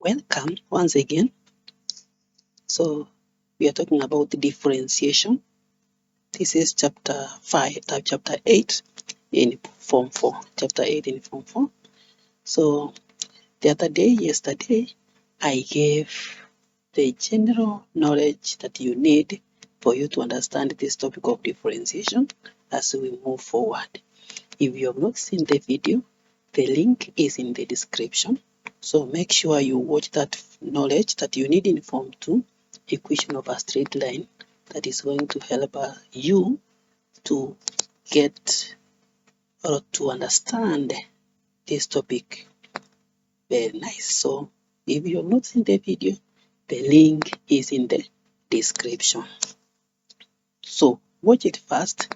Welcome once again. So we are talking about differentiation. This is chapter 8 in Form 4. Chapter 8 in Form 4. So yesterday, I gave the general knowledge that you need for you to understand this topic of differentiation as we move forward. If you have not seen the video, the link is in the description. So make sure you watch that knowledge that you need in Form 2, equation of a straight line, that is going to help you to get or to understand this topic very nice. So if you have not seen the video, the link is in the description. So watch it first,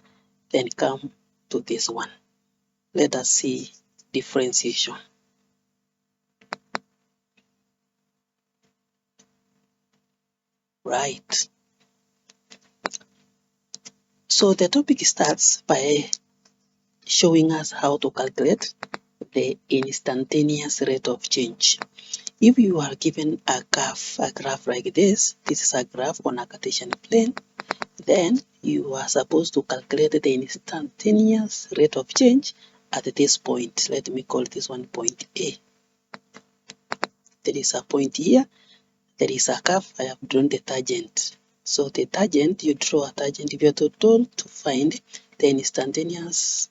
then come to this one. Let us see differentiation. Right. So the topic starts by showing us how to calculate the instantaneous rate of change. If you are given a graph like this is a graph on a Cartesian plane, then you are supposed to calculate the instantaneous rate of change at this point. Let me call this one point A. There is a point here. There is a curve. I have drawn the tangent. So the tangent, you draw a tangent. If you are told to find the instantaneous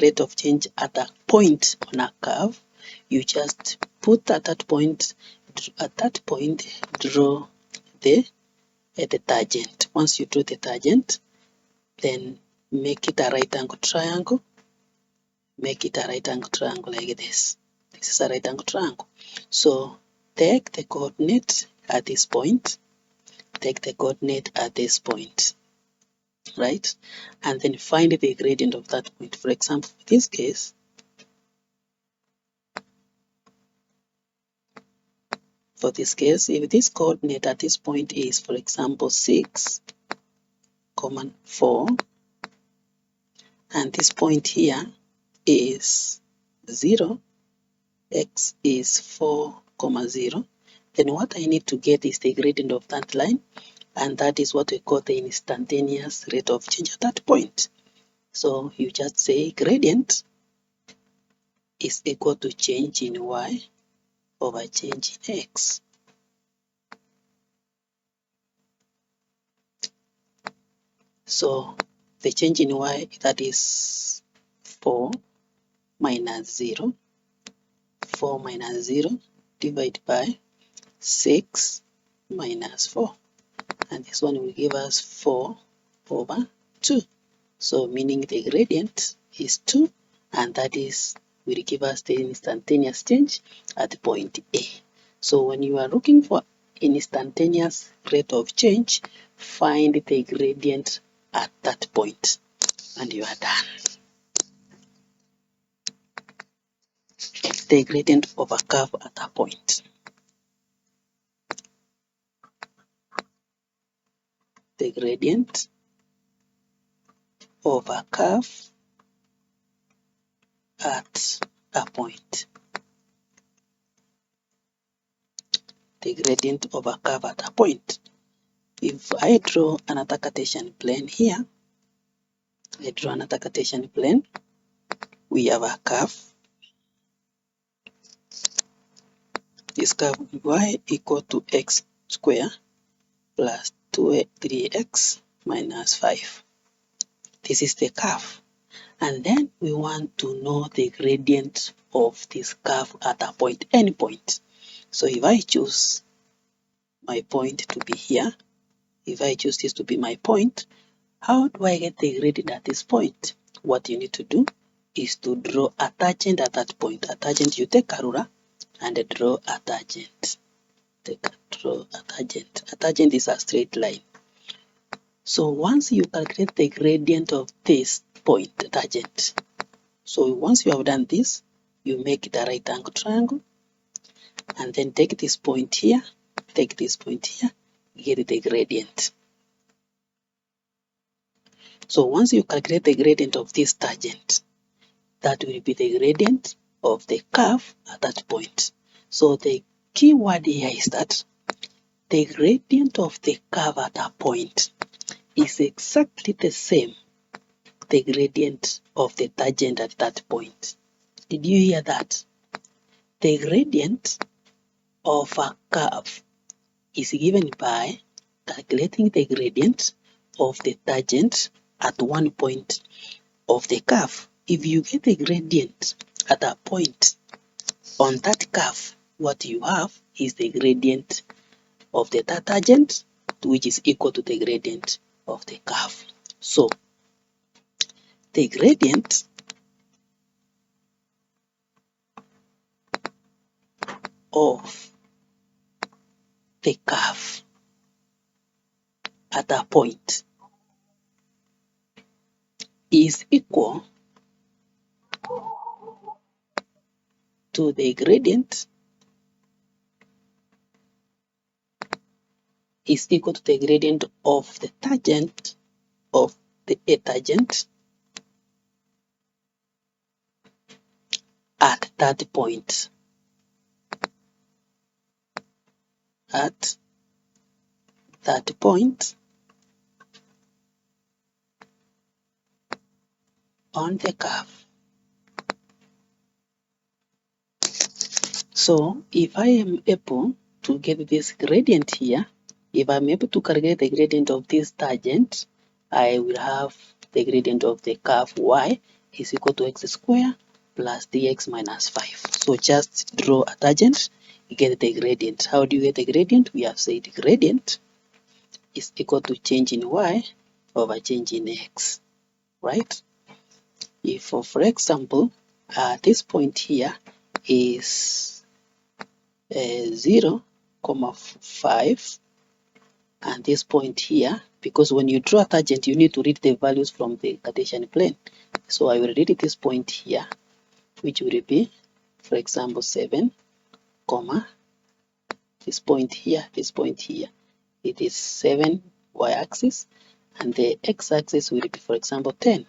rate of change at a point on a curve, you just put at that point, draw the tangent. Once you draw the tangent, then make it a right angle triangle. Make it a right angle triangle like this. This is a right angle triangle. So take the coordinate at this point. Take the coordinate at this point, right? And then find the gradient of that point. For example, in this case, if this coordinate at this point is, for example, 6, 4, and this point here is 0, x is 4, 0, then what I need to get is the gradient of that line, and that is what we call the instantaneous rate of change at that point. So you just say gradient is equal to change in y over change in x. So the change in y, that is 4 minus 0. 4 minus 0 divided by 6 minus 4. And this one will give us 4 over 2. So meaning the gradient is 2, and that will give us the instantaneous change at point A. So when you are looking for instantaneous rate of change, find the gradient at that point, and you are done. The gradient of a curve at a point. The gradient of a curve at a point. The gradient of a curve at a point. If I draw another Cartesian plane here, we have a curve. This curve y equal to x squared plus 3x minus 5. This is the curve. And then we want to know the gradient of this curve at a point, any point. So if I choose my point to be here, if I choose this to be my point, how do I get the gradient at this point? What you need to do is to draw a tangent at that point. A tangent, you take a ruler and draw a tangent. Draw a tangent. A tangent is a straight line. So once you calculate the gradient of this point, tangent, so once you have done this, you make it a right angle triangle, and then take this point here, get the gradient. So once you calculate the gradient of this tangent, that will be the gradient of the curve at that point. So the key word here is that the gradient of the curve at a point is exactly the same the gradient of the tangent at that point. Did you hear that? The gradient of a curve is given by calculating the gradient of the tangent at one point of the curve. If you get the gradient at a point on that curve, what you have is the gradient of the tangent, which is equal to the gradient of the curve. So the gradient of the curve at a point is equal to the gradient of the tangent of the tangent at that point. At that point on the curve. So if I am able to get this gradient here, if I'm able to calculate the gradient of this tangent, I will have the gradient of the curve y is equal to x squared plus dx minus 5. So just draw a tangent, you get the gradient. How do you get the gradient? We have said gradient is equal to change in y over change in x, right? If, for example, this point here is 0, 5, and this point here, because when you draw a tangent, you need to read the values from the Cartesian plane. So I will read this point here, which will be, for example, 7, this point here, it is 7 y-axis, and the x-axis will be, for example, 10.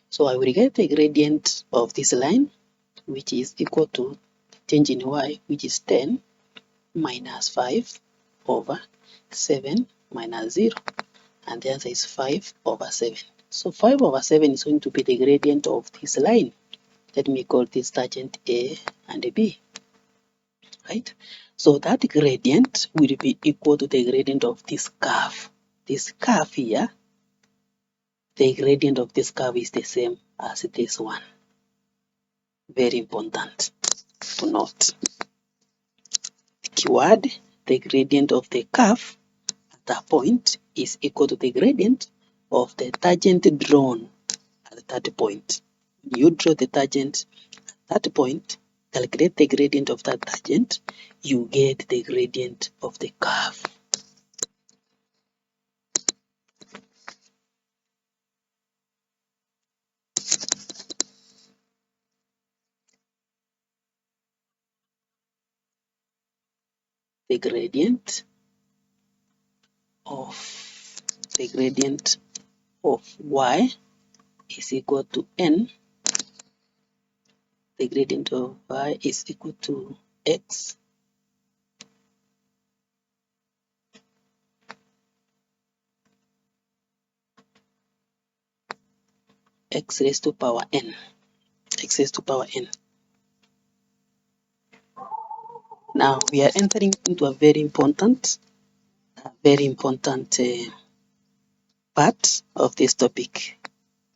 So I will get the gradient of this line, which is equal to change in y, which is 10 minus 5 over 7 minus 0. And the answer is 5 over 7. So 5 over 7 is going to be the gradient of this line. Let me call this tangent A and B. Right? So that gradient will be equal to the gradient of this curve. This curve here, the gradient of this curve is the same as this one. Very important to note. Keyword, the gradient of the curve at that point is equal to the gradient of the tangent drawn at that point. You draw the tangent at that point, calculate the gradient of that tangent, you get the gradient of the curve. The gradient of y is equal to n. The gradient of y is equal to x raised to power n. X raised to power n. Now we are entering into a very important part of this topic.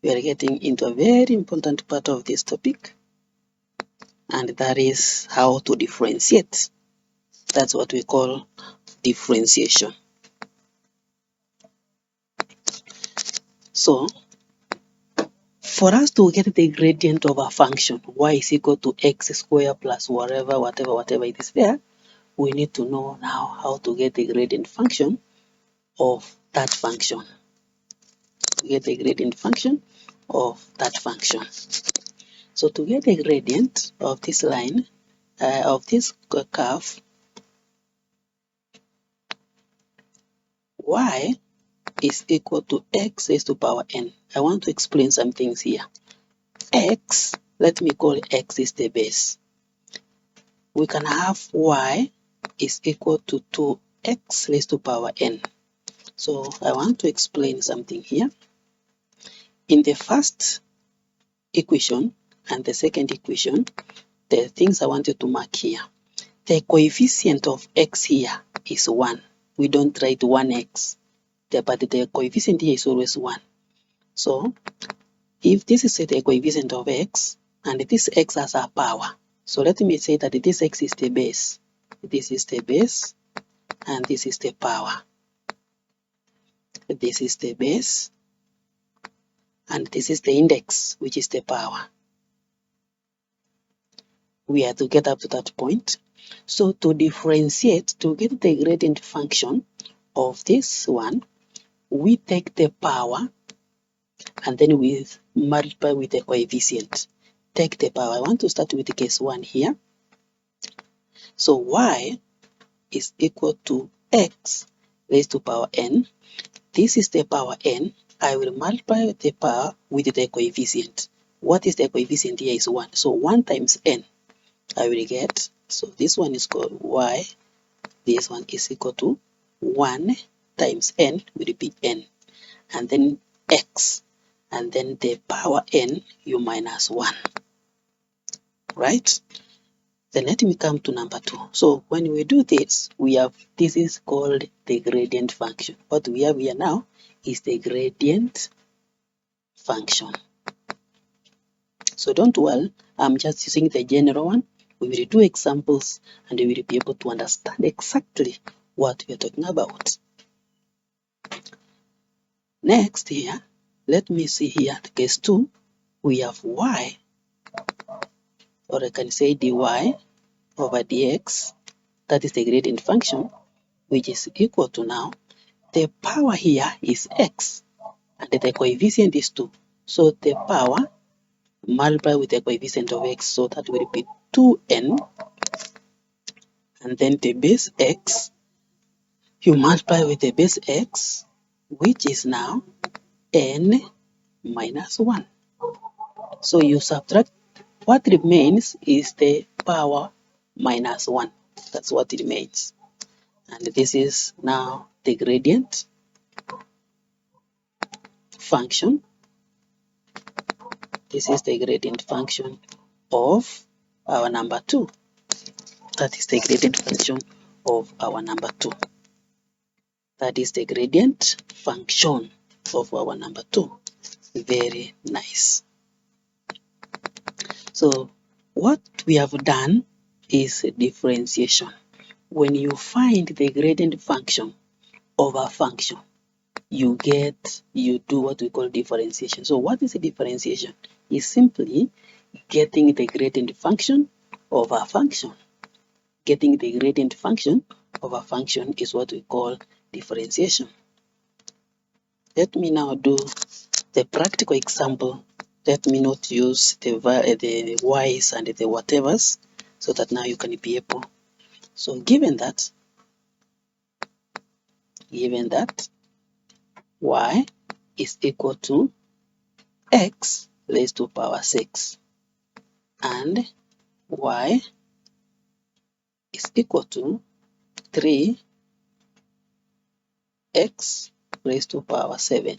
We are getting into a very important part of this topic, and that is how to differentiate. That's what we call differentiation. So for us to get the gradient of a function, y is equal to x squared plus whatever it is there, we need to know now how to get the gradient function of that function. Get the gradient function of that function. So to get the gradient of this line, of this curve, y is equal to x raised to power n. I want to explain some things here. X, let me call x is the base. We can have y is equal to 2x raised to power n. So I want to explain something here. In the first equation and the second equation, the things I wanted to mark here. The coefficient of x here is 1. We don't write 1x, but the coefficient here is always 1. So if this is the coefficient of x, and this x has a power, so let me say that this x is the base. This is the base, and this is the power. This is the base, and this is the index, which is the power. We are to get up to that point. So to differentiate, to get the gradient function of this one, we take the power and then we multiply with the coefficient. Take the power. I want to start with case 1 here. So y is equal to x raised to power n. This is the power n. I will multiply the power with the coefficient. What is the coefficient here is 1. So 1 times n, I will get, so this one is called y. This one is equal to 1 times n will be n. And then x. And then the power n, you minus 1. Right? Then let me come to number 2. So when we do this, we have, this is called the gradient function. What we have here now is the gradient function. So don't worry, I'm just using the general one. We will do examples and we will be able to understand exactly what we are talking about. Next here, let me see here, case 2, we have y, or I can say dy over dx, that is the gradient function, which is equal to now, the power here is x, and the coefficient is 2. So the power multiply with the coefficient of x, so that will be 2n, and then the base x, you multiply with the base x, which is now n minus 1. So you subtract, what remains is the power minus 1. That's what it remains. And this is now the gradient function. This is the gradient function of our number 2. That is the gradient function of our number 2. That is the gradient function of our number 2. Very nice. So what we have done is differentiation. When you find the gradient function of a function, you do what we call differentiation. So what is a differentiation? It's simply getting the gradient function of a function. Getting the gradient function of a function is what we call differentiation. Let me now do the practical example. Let me not use the y's and the whatevers, so that now you can be able. So given that y is equal to x raised to power 6 and y is equal to 3x raised to power 7.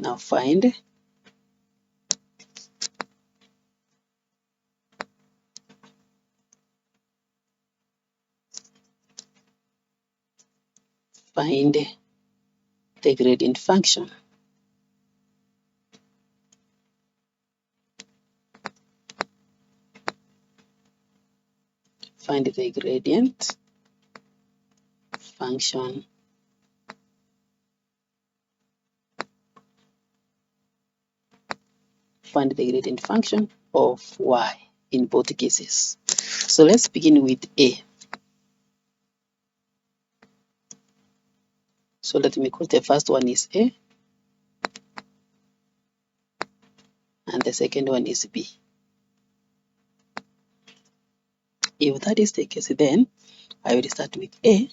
Now find the gradient function. Find the gradient function of y in both cases. So let's begin with A. So let me call the first one is A and the second one is B. If that is the case, then I will start with A.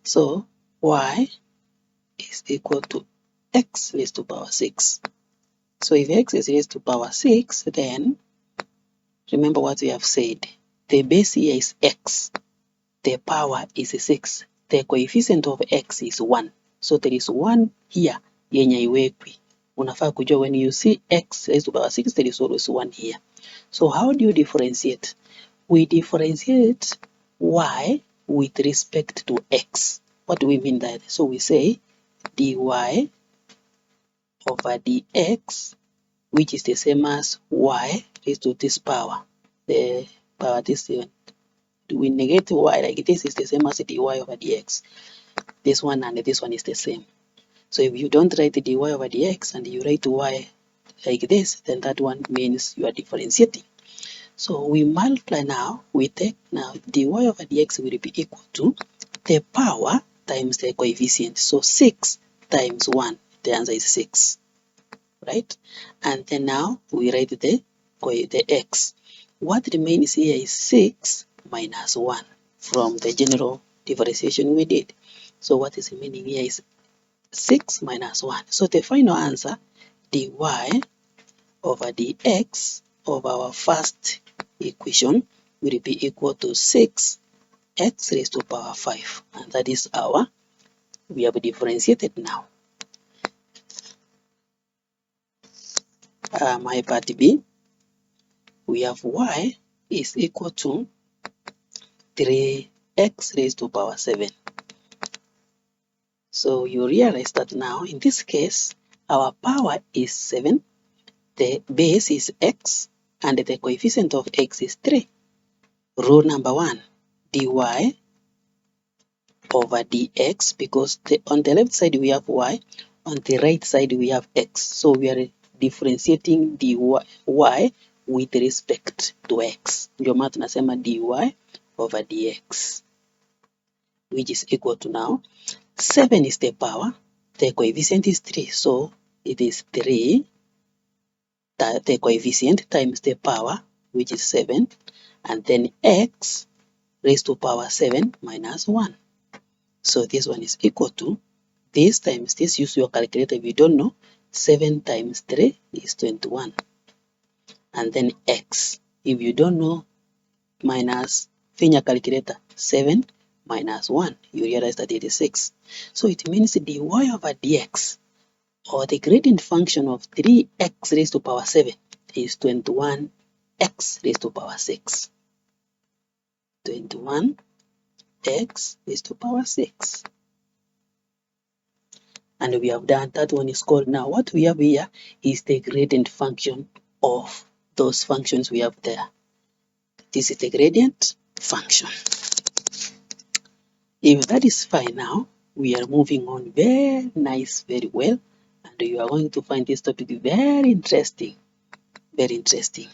So y is equal to x raised to power 6. So if x is raised to power 6, then remember what we have said. The base here is x. the power is 6. The coefficient of x is 1. So there is 1 here yenye iwekwi. Unafaa kujua when you see x raised to power 6, there is always 1 here. So how do you differentiate? We differentiate y with respect to x. What do we mean by that? So we say dy over dx, which is the same as y raised to this power. The power this we negate y like this is the same as dy over dx. This one and this one is the same. So if you don't write the dy over dx and you write y like this, then that one means you are differentiating. So we multiply now, we take now dy over dx will be equal to the power times the coefficient. So 6 times 1, the answer is 6, right? And then now we write the x. What remains here is 6 minus 1 from the general differentiation we did. So what is remaining here is 6 minus 1. So the final answer, dy over dx of our first equation will be equal to 6x raised to power 5. And that is we have differentiated now. My part B, we have y is equal to 3x raised to power 7. So you realize that now in this case, our power is 7, the base is x, and the coefficient of x is 3. Rule number 1, dy over dx, because on the left side we have y, on the right side we have x. So we are differentiating dy with respect to x. Ndio maana tunasema dy over dx, which is equal to now 7 is the power, the coefficient is 3, so it is 3 the coefficient times the power, which is 7, and then x raised to power 7 minus 1. So this one is equal to this times this. Use your calculator if you don't know. 7 times 3 is 21. And then x, if you don't know, minus finger calculator, 7 minus 1, you realize that it is 6. So it means dy over dx, or the gradient function of 3x raised to power 7 is 21x raised to power 6. 21x raised to power 6. And we have done that one is called now. What we have here is the gradient function of those functions we have there. This is the gradient function. If that is fine now, we are moving on very nice, very well. And you are going to find this topic very interesting. Very interesting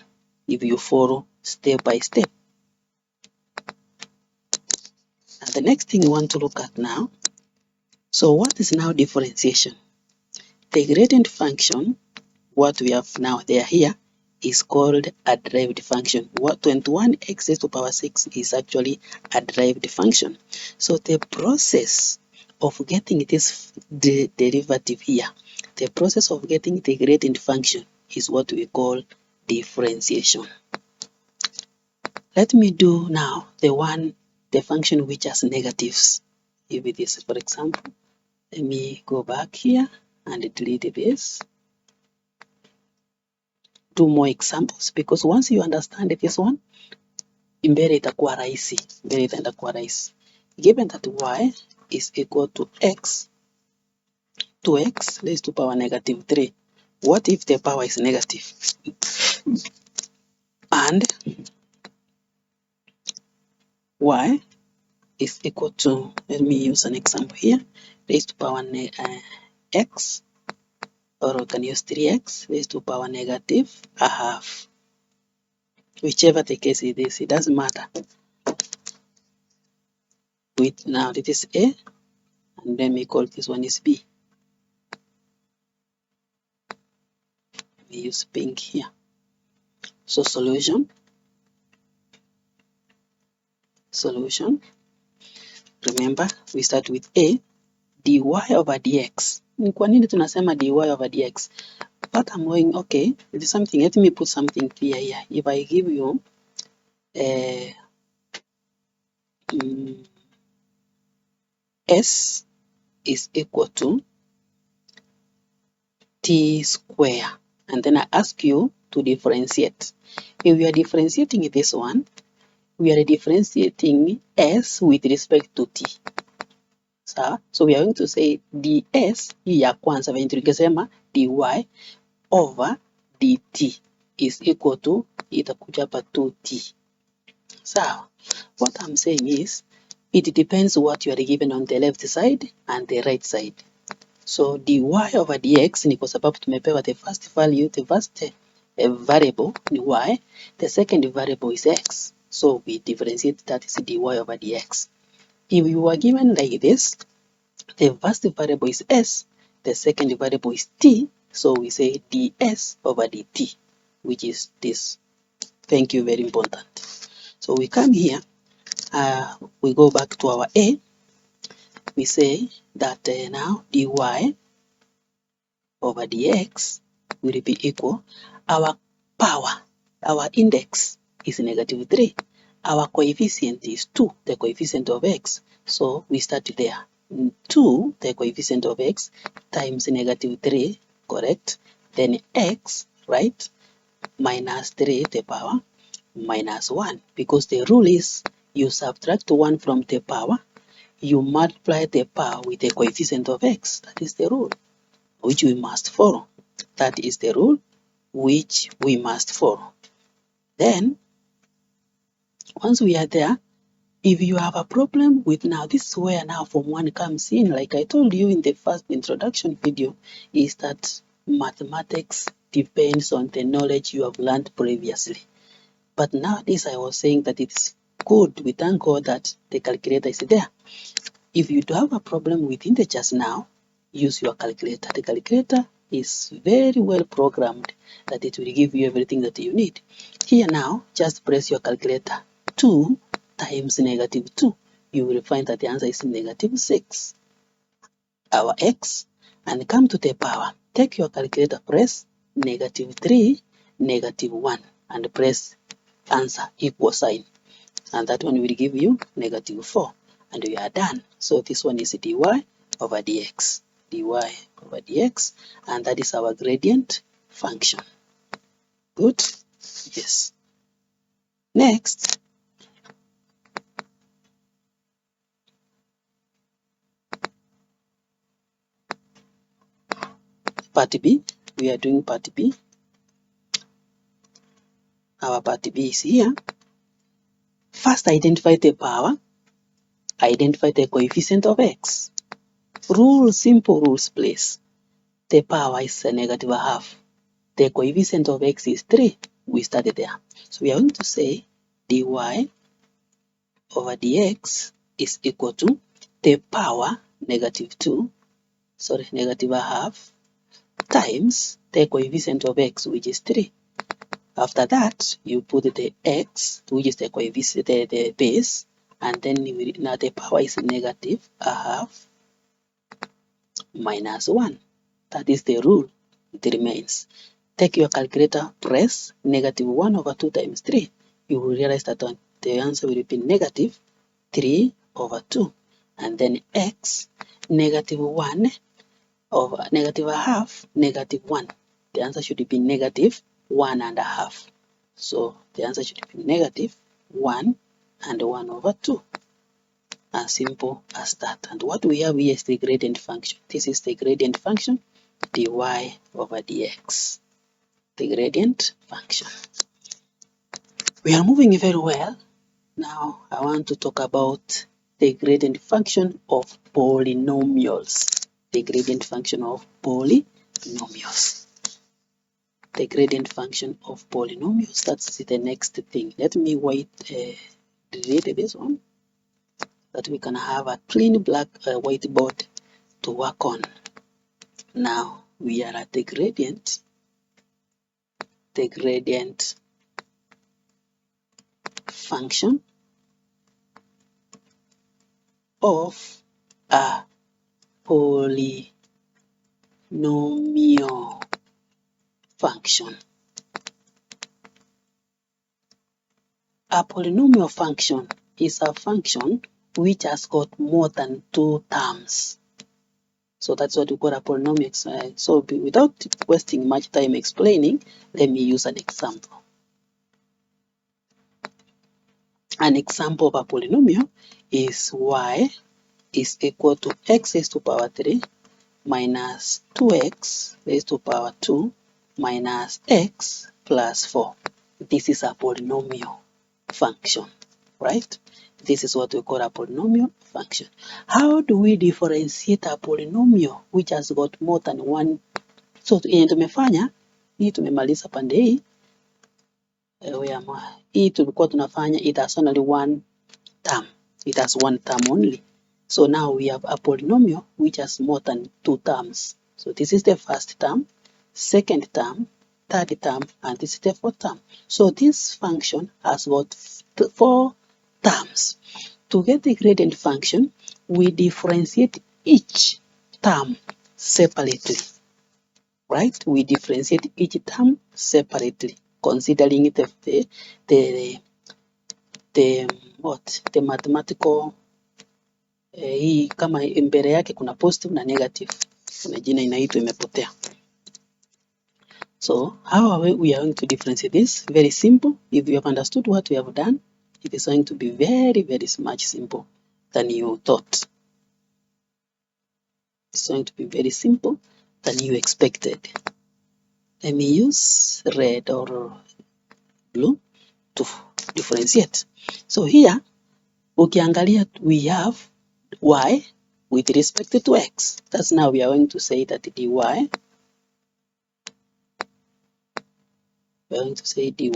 if you follow step by step. And the next thing we want to look at now. So what is now differentiation? The gradient function, what we have now there here, is called a derived function. What 21x raised to power 6 is actually a derived function. So the process of getting this derivative here, the process of getting the gradient function is what we call differentiation. Let me do now the function which has negatives. If it is, for example, let me go back here and delete this. Do more examples, because once you understand this one, mbele itakuwa rahisi. Mbele itakuwa rahisi. Given that y is equal to x, 2x raised to power negative 3. What if the power is negative? And y is equal to, let me use an example here, raised to power x, or we can use 3x raised to power negative a half. Whichever the case it is, it doesn't matter. Now this is A, and then we call this one is B. We use pink here. So solution. Remember, we start with A, dy over dx. Kwa nini tunasema dy over dx? But I'm going, okay, it is something, let me put something clear here. If I give you S is equal to t square, and then I ask you to differentiate. If we are differentiating this one, we are differentiating s with respect to t. So we are going to say ds hii ya kwanza venye tulikisema dy over dt is equal to, itakuja hapa 2t. Sawa. What I'm saying is it depends what you are given on the left side and the right side. So dy over dx ni kwa sababu tumepewa the first value, the first variable ni y, the second variable is x. So we differentiate, that is dy over dx. If you were given like this, the first variable is s, the second variable is t, so we say ds over dt, which is this. Thank you, very important. So we come here, we go back to our a, we say that now dy over dx will be equal, our power, our index is -3, our coefficient is 2, the coefficient of x, so we start there. 2, the coefficient of x, times -3, correct, then x, right, minus 3, the power, minus 1, because the rule is you subtract 1 from the power, you multiply the power with the coefficient of x. That is the rule which we must follow. That is the rule which we must follow. Then, once we are there, if you have a problem with now, this is where now Form 1 comes in. Like I told you in the first introduction video, is that mathematics depends on the knowledge you have learned previously. But nowadays I was saying that it's good, we thank God that the calculator is there. If you do have a problem with integers now, use your calculator. The calculator is very well programmed that it will give you everything that you need. Here now, just press your calculator. 2 times -2. You will find that the answer is -6. Our x, and come to the power. Take your calculator, press -3, -1, and press answer, equal sign. And that one will give you -4. And we are done. So this one is dy over dx. Dy over dx. And that is our gradient function. Good? Yes. Next. Part B. We are doing part B. Our part B is here. First, identify the power. Identify the coefficient of x. Rule, simple rules, please. The power is a -1/2. The coefficient of x is 3. We started there. So we are going to say dy over dx is equal to the power -2, -1/2, times the coefficient of x, which is 3. After that, you put the x, which is the coefficient, the base, and then now the power is -1/2 minus 1. That is the rule. It remains. Take your calculator, press -1 over 2 times 3. You will realize that the answer will be -3 over 2. And then x, -1 over -1/2, -1. The answer should be -1.5. So the answer should be -1 and 1 over 2. As simple as that. And what we have here is the gradient function. This is the gradient function, dy over dx. The gradient function. We are moving very well. Now I want to talk about the gradient function of polynomials. The gradient function of polynomials. The gradient function of polynomials. That's the next thing. Let me delete this one, that we can have a clean black whiteboard to work on. Now we are at the gradient function of a polynomial function. A polynomial function is a function which has got more than 2 terms. So that's what we call a polynomial. So without wasting much time explaining, let me use an example. An example of a polynomial is y is equal to x raised to power 3 minus 2x raised to power 2 minus x plus 4. This is a polynomial function, right? This is what we call a polynomial function. How do we differentiate a polynomial which has got more than one? So tumefanya hii, tumemaliza pande hii. Hii tulikuwa tunafanya it has only one term. It has one term only. So now we have a polynomial which has more than 2 terms. So this is the first term, second term, third term, and this is the fourth term. So this function has got 4 terms. To get the gradient function, we differentiate each term separately, right? We differentiate each term separately, considering the mathematical hii kama mbele yake kuna positive na negative. Kuna jina inaitwa imepotea. So how are we are going to differentiate this? Very simple. If you have understood what we have done, it is going to be very, very much simple than you thought. It's going to be very simple than you expected. Let me use red or blue to differentiate. So here, ukiangalia, we have y with respect to x. That's now we are going to say that dy, we are going to say dy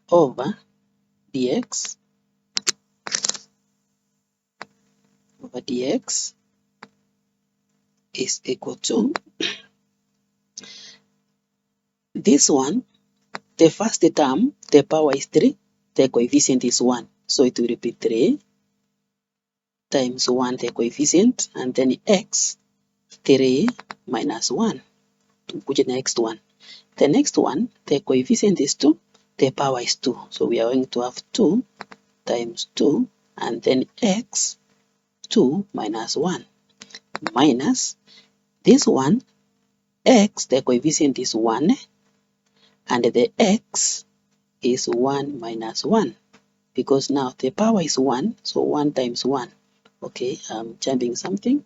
over dx is equal to this one. The first term, the power is 3, the coefficient is 1. So it will repeat 3 times 1, the coefficient, and then x, 3 minus 1. To put the next one. The next one, the coefficient is 2, the power is 2. So we are going to have 2 times 2, and then x, 2 minus 1, minus this one, x, the coefficient is 1, and the x is 1 minus 1, because now the power is 1, so 1 times 1. Okay, I'm jumping something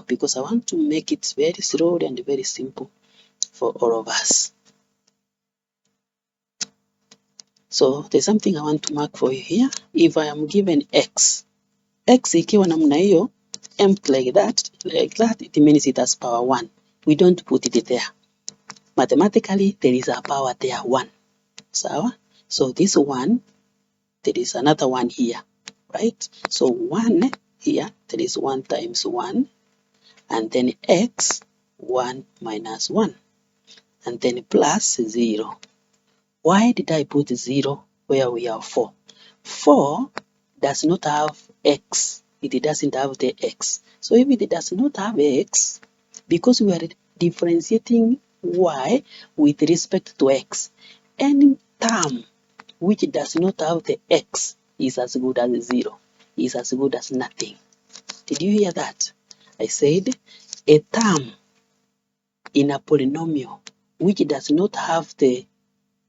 because I want to make it very slowly and very simple for all of us. So there's something I want to mark for you here. If I am given x ikiwa namna hiyo, empty like that, it means it has power 1. We don't put it there. Mathematically, there is a power there, 1. So this 1, there is another 1 here, right? So 1 here, there is 1 times 1, and then x, 1 minus 1, and then plus 0. Why did I put 0 where we have 4? 4 does not have x. It doesn't have the x. So if it does not have x, because we are differentiating y with respect to x, any term which does not have the x is as good as 0, is as good as nothing. Did you hear that? I said a term in a polynomial which does not have the,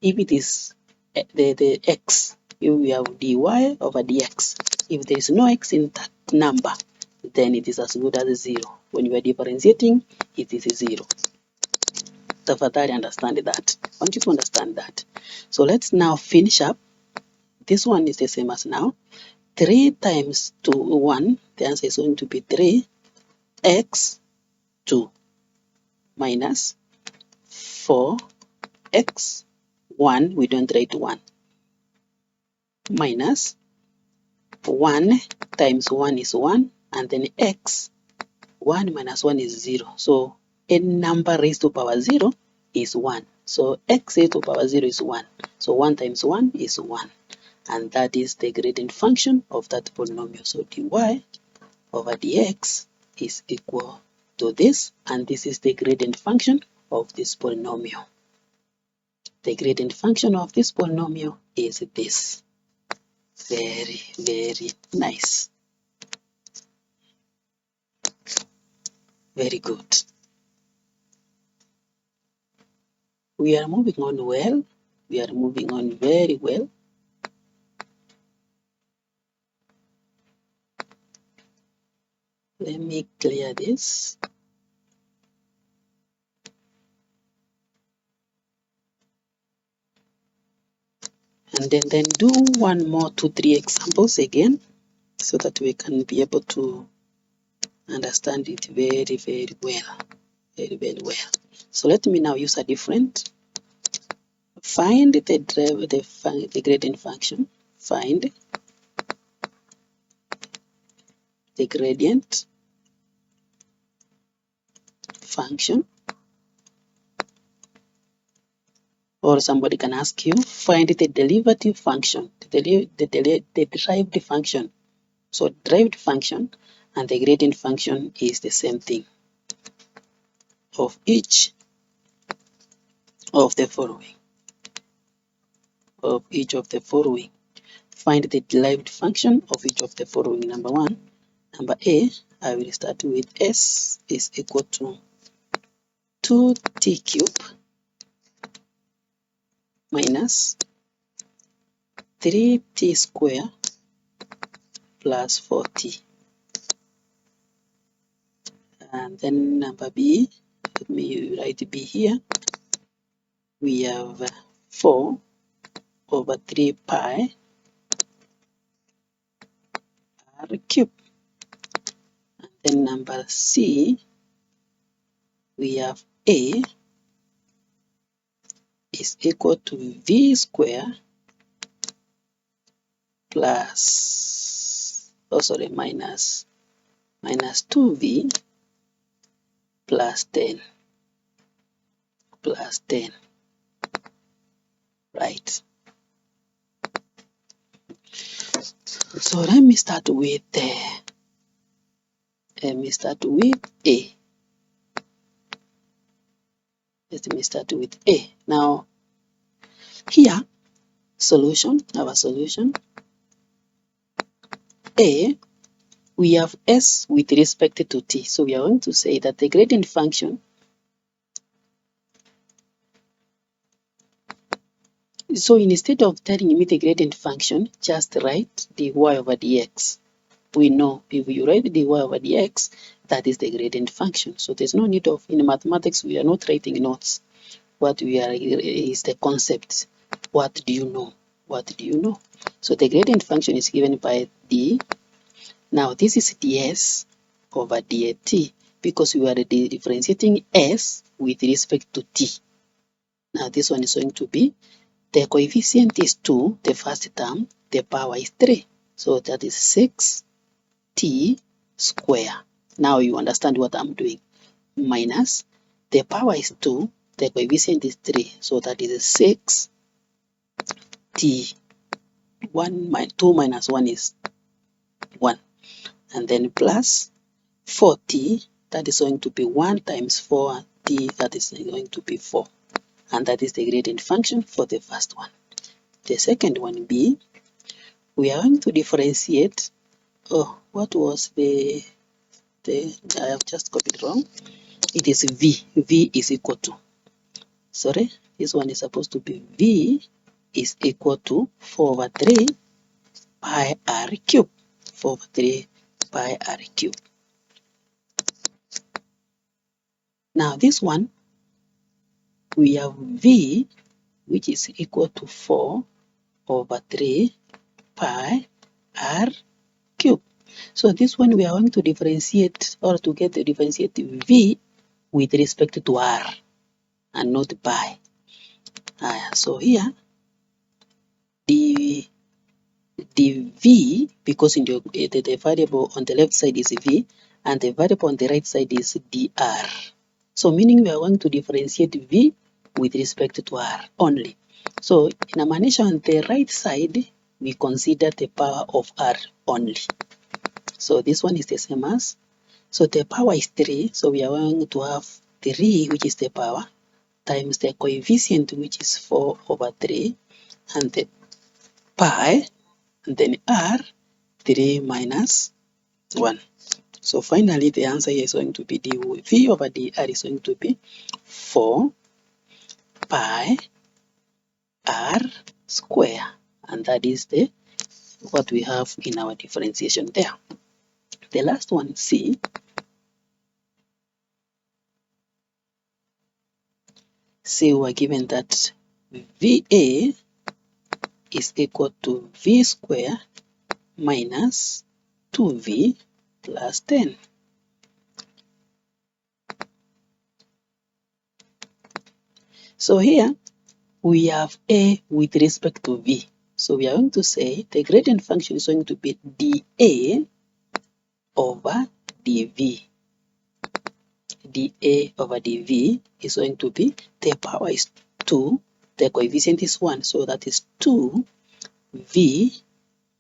if it is the x, if we have dy over dx, if there is no x in that number, then it is as good as 0. When you are differentiating, it is 0. Tafadhali understand that. I want you to understand that. So let's now finish up. This one is the same as now. 3 times 2, 1. The answer is going to be 3x 2 minus 4x 1. We don't write 1. Minus 1 times 1 is 1, and then x, 1 minus 1 is 0. So any number raised to power 0 is 1. So x raised to power 0 is 1. So 1 times 1 is 1. And that is the gradient function of that polynomial. So dy over dx is equal to this, and this is the gradient function of this polynomial. The gradient function of this polynomial is this. Very, very nice. Very good. We are moving on well. We are moving on very well. Let me clear this. And then do 1 more, 2, 3 examples again, so that we can be able to understand it very, very well. Very, very well. So let me now use a different. Find the gradient function. Find the gradient function. Or somebody can ask you, find the derivative function, the derived function. So derived function and the gradient function is the same thing of each of the following. Of each of the following. Find the derived function of each of the following. Number 1, number A, I will start with S is equal to 2t cube minus 3t square plus 4t. And then number B, let me write B here. We have 4 over 3 pi r cube. And then number C, we have A is equal to V square plus, minus 2V plus 10. Right. So let me start with A. Let me start with A. Now here, our solution. A, we have S with respect to t. So we are going to say that the gradient function, so instead of telling me the gradient function, just write dy over dx. We know if you write dy over dx, that is the gradient function. So there's no need of, in mathematics, we are not writing notes. What we are is the concept. What do you know? What do you know? So the gradient function is given by d. Now this is ds over dat because we are differentiating s with respect to t. Now this one is going to be, the coefficient is 2, the first term, the power is 3. So that is 6t square. Now you understand what I'm doing. Minus, the power is 2, the coefficient is 3. So that is 6t. 2 minus 1 is 1. And then plus 4t, that is going to be 1 times 4t, that is going to be 4. And that is the gradient function for the first one. The second one, B, we are going to differentiate. Oh, what was I have just copied wrong. It is V. V is equal to, sorry, this one is supposed to be V is equal to 4 over 3 pi r cube. 4 over 3 pi r cube. Now this one, we have V, which is equal to 4 over 3 pi r cube. So this one we are going to differentiate, or to get the differentiate V with respect to r and not pi. So here the V, because in the variable on the left side is V and the variable on the right side is dr. So meaning we are going to differentiate V with respect to r only. So in a manner on the right side, we consider the power of r only. So this one is the same as, so the power is 3, so we are going to have 3, which is the power, times the coefficient, which is 4 over 3, and the pi and then r 3 minus 1. So finally the answer here is going to be v over dr is going to be 4 pi r square, and that is the what we have in our differentiation there. The last one, C. C, we are given that VA is equal to V square minus 2V plus 10. So here we have A with respect to V. So we are going to say the gradient function is going to be dA over dV. dA over dV is going to be, the power is 2, the coefficient is 1, so that is 2V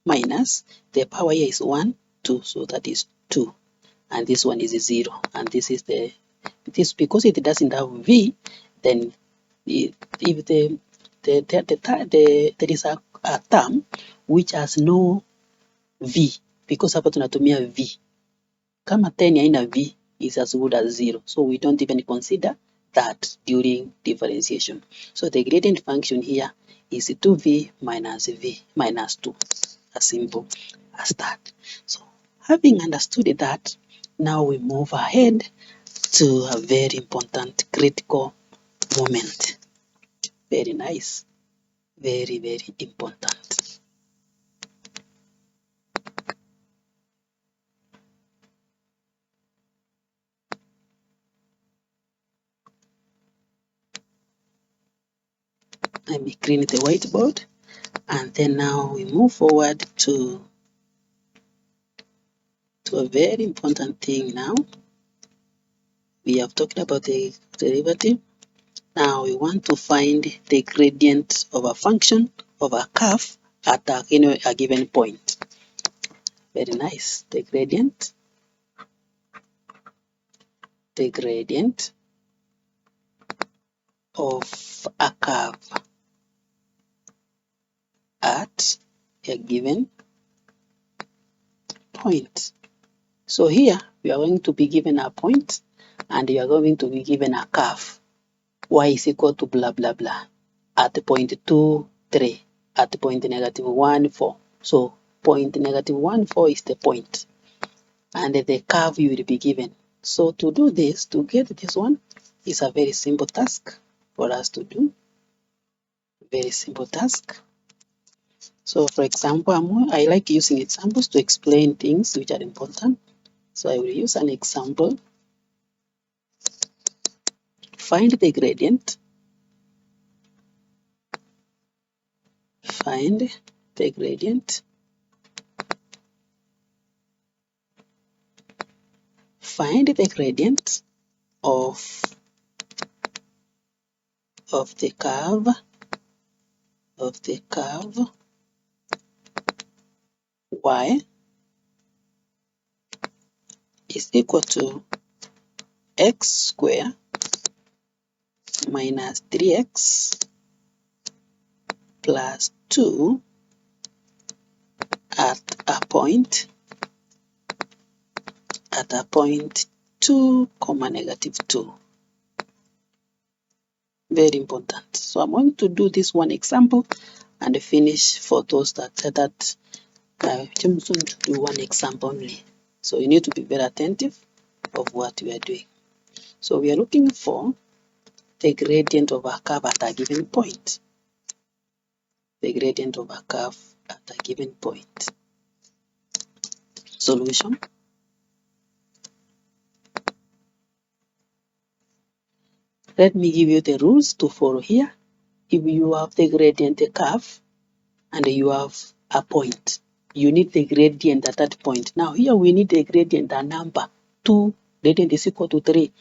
minus, the power here is 1, 2, so that is 2. And this one is 0. And this is this because it doesn't have V, then if there is a term which has no V, because hapa tunatumia V. Kama 10 haina V is as good as 0. So we don't even consider that during differentiation. So the gradient function here is 2V minus V minus 2. As simple as that. So having understood that, now we move ahead to a very important critical moment. Very nice. Very, very important. Let me clean the whiteboard, and then now we move forward to a very important thing now. We have talked about the derivative. Now we want to find the gradient of a function of a curve at a given point. Very nice. The gradient of a curve at a given point. So here we are going to be given a point, and you are going to be given a curve. Y is equal to blah blah blah at the point 2, 3, at the point negative 1, 4. So point negative 1, 4 is the point, and the curve you will be given. So to do this, to get this one, is a very simple task for us to do. Very simple task. So for example, I like using examples to explain things which are important. So I will use an example. Find the gradient. Find the gradient. Find the gradient of the curve y is equal to x square minus 3x plus 2 at a point 2, negative 2. Very important. So I'm going to do this one example and finish for those that said that I'm going to do one example only. So you need to be very attentive of what we are doing. So we are looking for the gradient of a curve at a given point. The gradient of a curve at a given point. Solution. Let me give you the rules to follow here. If you have the gradient curve and you have a point, you need the gradient at that point. Now here we need the gradient, a number 2, gradient is equal to 3.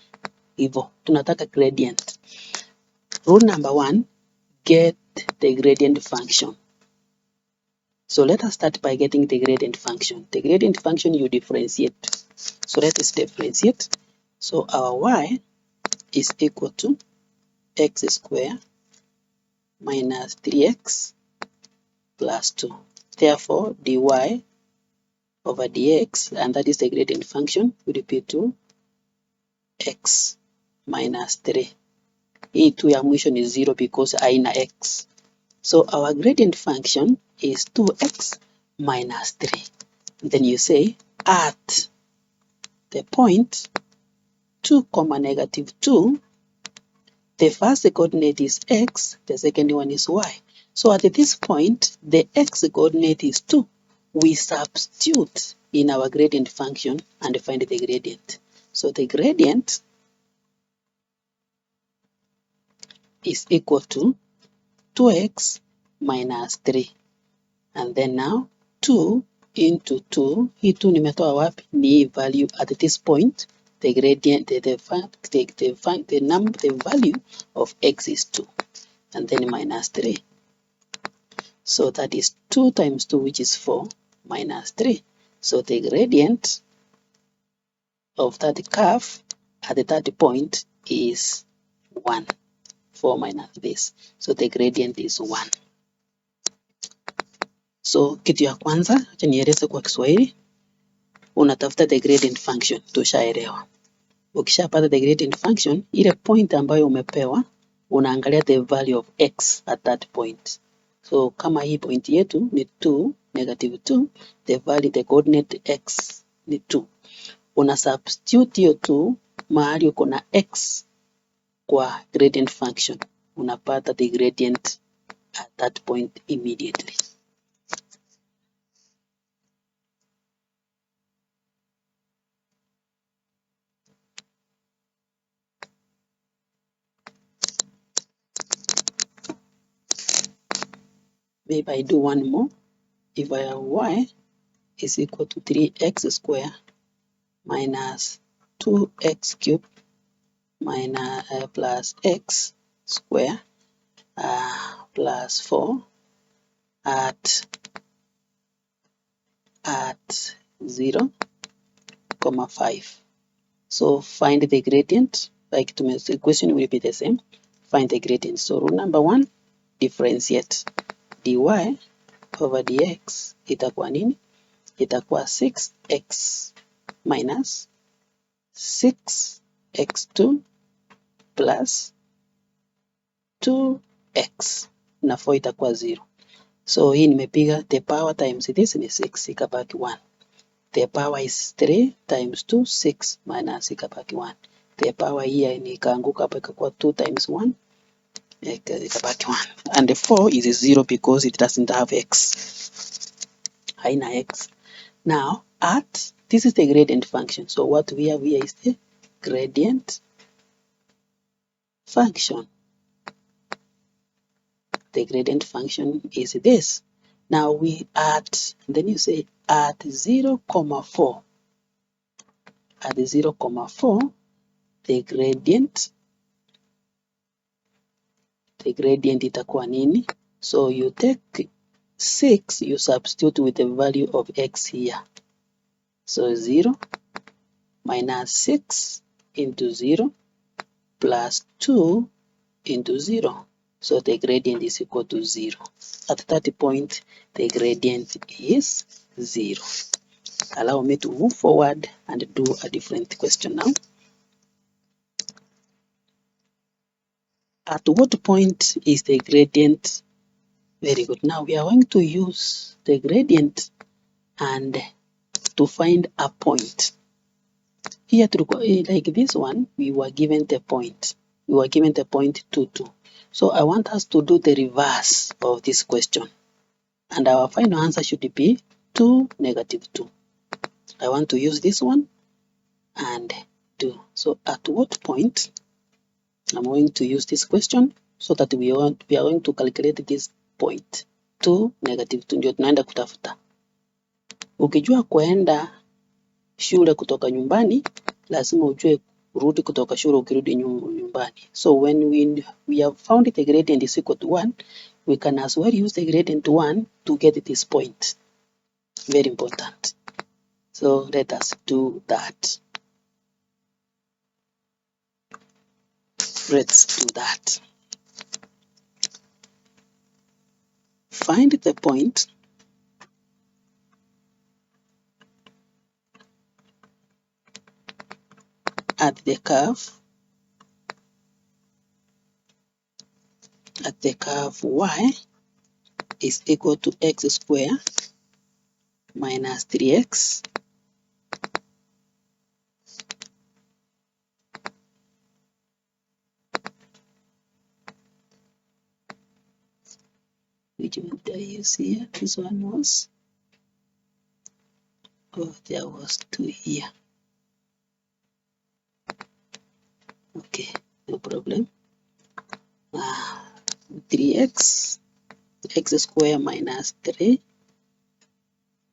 Hivyo tunataka gradient. Rule number 1, get the gradient function. So let us start by getting the gradient function. The gradient function you differentiate. So let us differentiate. So our y is equal to x squared minus 3x plus 2. Therefore, dy over dx, and that is the gradient function, will be to x minus 3. Hii tu ya mwisho ni 0 because haina x. So our gradient function is 2x minus 3. Then you say at the point 2, negative 2, the first coordinate is x, the second one is y. So at this point, the x coordinate is 2. We substitute in our gradient function and find the gradient. So the gradient is equal to 2x minus 3. And then now 2 into 2, hii 2 nimetoa wapi? Ni value at this point. The gradient, the value of x is 2, and then minus 3. So that is 2 times 2, which is 4, minus 3. So the gradient of that curve at that point is 1. 4 minus this. So the gradient is 1. So kitu ya kwanza, acha nieleze kwa Kiswahili. Unatafuta the gradient function, tushaelewa. Ukishapata the gradient function, ile point ambayo umepewa, unaangalia the value of x at that point. So kama hii point yetu ni 2, negative 2, the coordinate x ni 2. Una substitute hiyo 2 mahali uko na x kwa gradient function. Unapata the gradient at that point immediately. Maybe I do one more. If I have y is equal to 3x squared minus 2x cubed minus plus x square plus 4 at 0, 5. So find the gradient. Like the question will be the same. Find the gradient. So rule number 1, differentiate. Dy over dx itakuwa nini? Itakuwa 6x minus 6x2 plus 2x na 4 itakuwa 0. So hii nimepiga the power times this ni 6, ikabaki 1. The power is 3 times 2, 6 minus ikabaki 1. The power here ni ikaanguka hapa ikakuwa 2 times 1, ikabaki 1. And the 4 is 0 because it doesn't have x. Haina x. Now this is the gradient function. So what we have here is the gradient function. The gradient function is this. Now we then you say at 0, 4. At 0, 4, the gradient itakuwa nini? So you take 6, you substitute with the value of x here. So 0 minus 6 into 0 plus 2 into 0. So the gradient is equal to 0. At that point, the gradient is 0. Allow me to move forward and do a different question now. At what point is the gradient? Very good. Now we are going to use the gradient and to find a point. Here, like this one, we were given the point. We were given the point 2, 2. So I want us to do the reverse of this question. And our final answer should be 2, negative 2. I want to use this one and do. So at what point I'm going to use this question so that we are going to calculate this point 2, negative 2. Ndio tunaenda kutafuta. Ukijua kuenda shule kutoka nyumbani, lazima ujue kurudi kutoka shule ukirudi nyumbani. So when we have found the gradient is equal to 1, we can as well use the gradient 1 to get this point. Very important. So let us do that. Let's do that. Find the point at the curve y is equal to x squared minus 3x which one did I use here? This one was, oh, there was 2 here. Okay, no problem. 3x, x squared minus 3.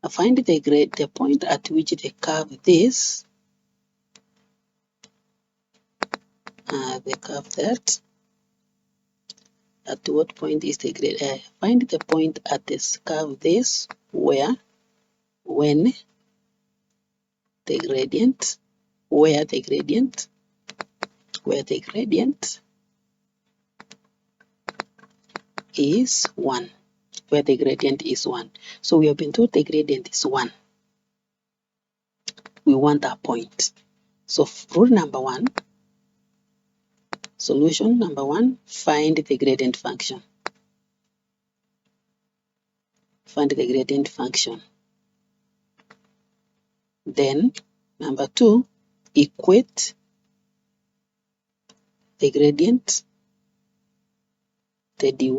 I find the point at which the curve this, the curve that, at what point is the gradient? Find the point at this curve this, where the gradient is 1. Where the gradient is 1. So we have been told the gradient is 1. We want a point. So rule number 1, solution number 1, find the gradient function. Find the gradient function. Then number 2, equate the gradient, the dy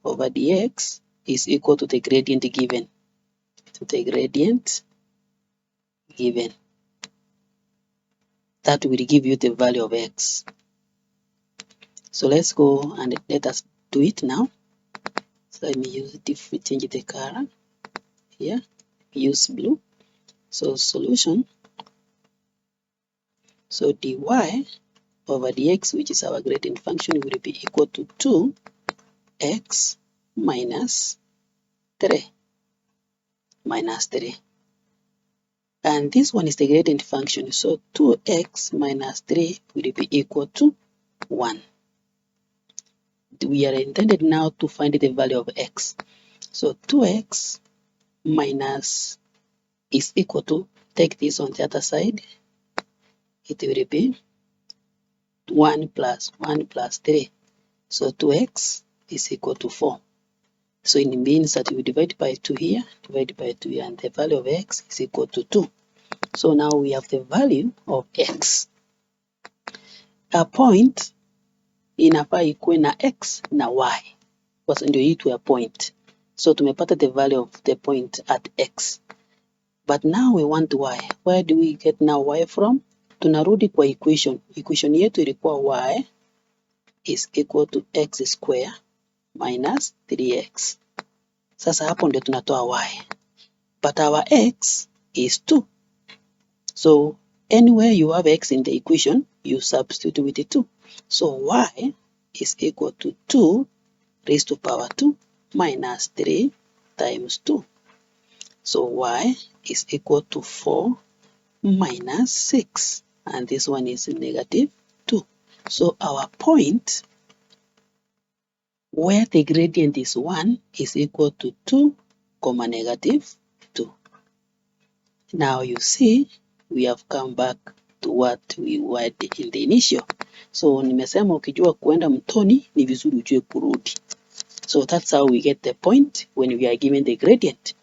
over dx is equal to the gradient given. That will give you the value of x. So let's go and let us do it now. So let me change the color here. Use blue. So solution. So dy over dx, which is our gradient function, will be equal to 2x minus 3. And this one is the gradient function. So 2x minus 3 will be equal to 1. We are intended now to find the value of x. So 2x minus is equal to, take this on the other side, it will be 1 plus 3. So 2x is equal to 4. So it means that we divide by 2 here, and the value of x is equal to 2. So now we have the value of x. A point inafaa ikuwe na x na y, kwa sababu ndio itwe a point. So tumepata the value of the point at x. But now we want y. Where do we get now y from? Tunarudi kwa equation. Equation yetu ilikuwa y is equal to x square minus 3x. Sasa hapo ndio tunatoa y. But our x is 2. So anywhere you have x in the equation, you substitute with the 2. So y is equal to 2 raised to power 2 minus 3 times 2. So y is equal to 4 minus 6. And this one is negative 2. So our point where the gradient is 1 is equal to 2, negative 2. Now you see we have come back to what we were in the initial. So nimesema ukijua kuenda mtoni ni vizuri ujue kurudi. So that's how we get the point when we are given the gradient.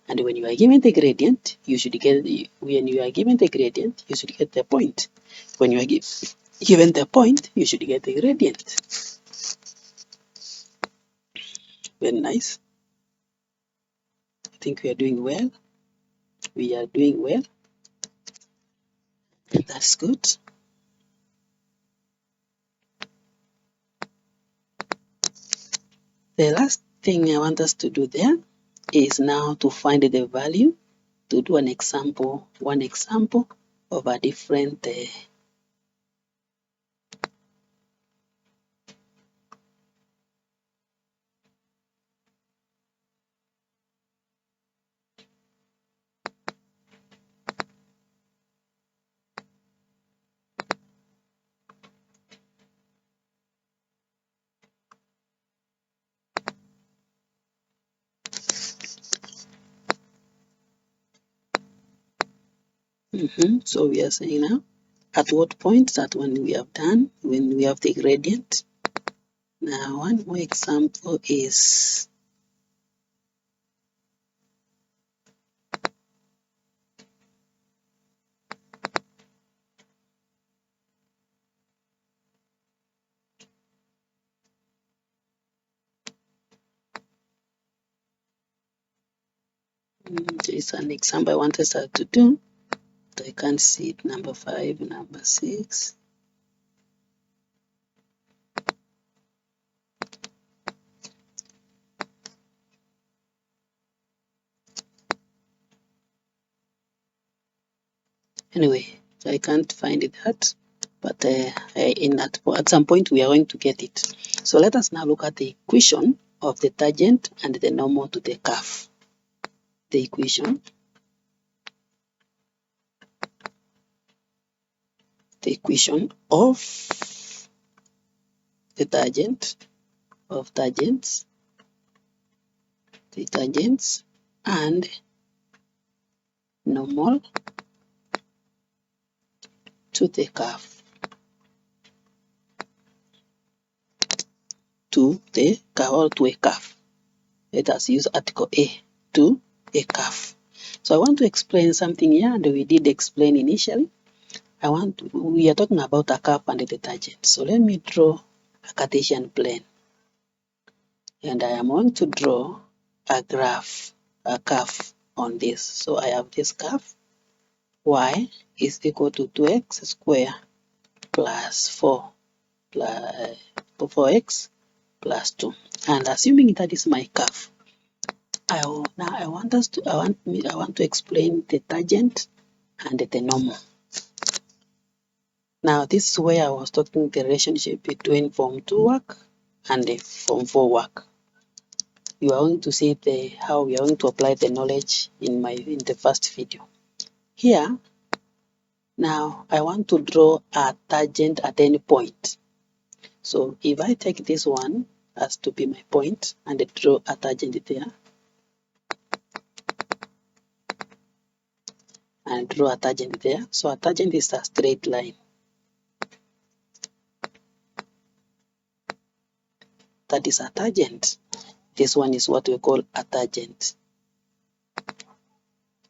And when you are given the gradient, you should get the point. When you are given the point, you should get the gradient. Very nice. I think we are doing well. That's good. The last thing I want us to do there is now to find the value, to do one example of a different So we are saying now At what point? That when we have done, when we have the gradient. Now, one more example is there is an example I want us to do. I can't see it. Number 5, number 6. Anyway, I can't find that, but at some point we are going to get it. So let us now look at the equation of the tangent and the normal to the curve. The equation of the tangent of tangents, the tangents and normal to the curve, to a curve. Let us use article A, to a curve. So I want to explain something here, and we did explain initially. We are talking about a curve and the tangent. So let me draw a Cartesian plane, and I am going to draw a curve on this. So I have this curve. Y is equal to 2x squared plus 4x plus 2. And assuming that is my curve, I want to explain the tangent and the normal. Now this is where I was talking the relationship between form 2 work and the form 4 work. You are going to see how we are going to apply the knowledge in the first video. Here, now I want to draw a tangent at any point. So if I take this one as to be my point and draw a tangent there, and draw a tangent there. So a tangent is a straight line. That is a tangent. This one is what we call a tangent.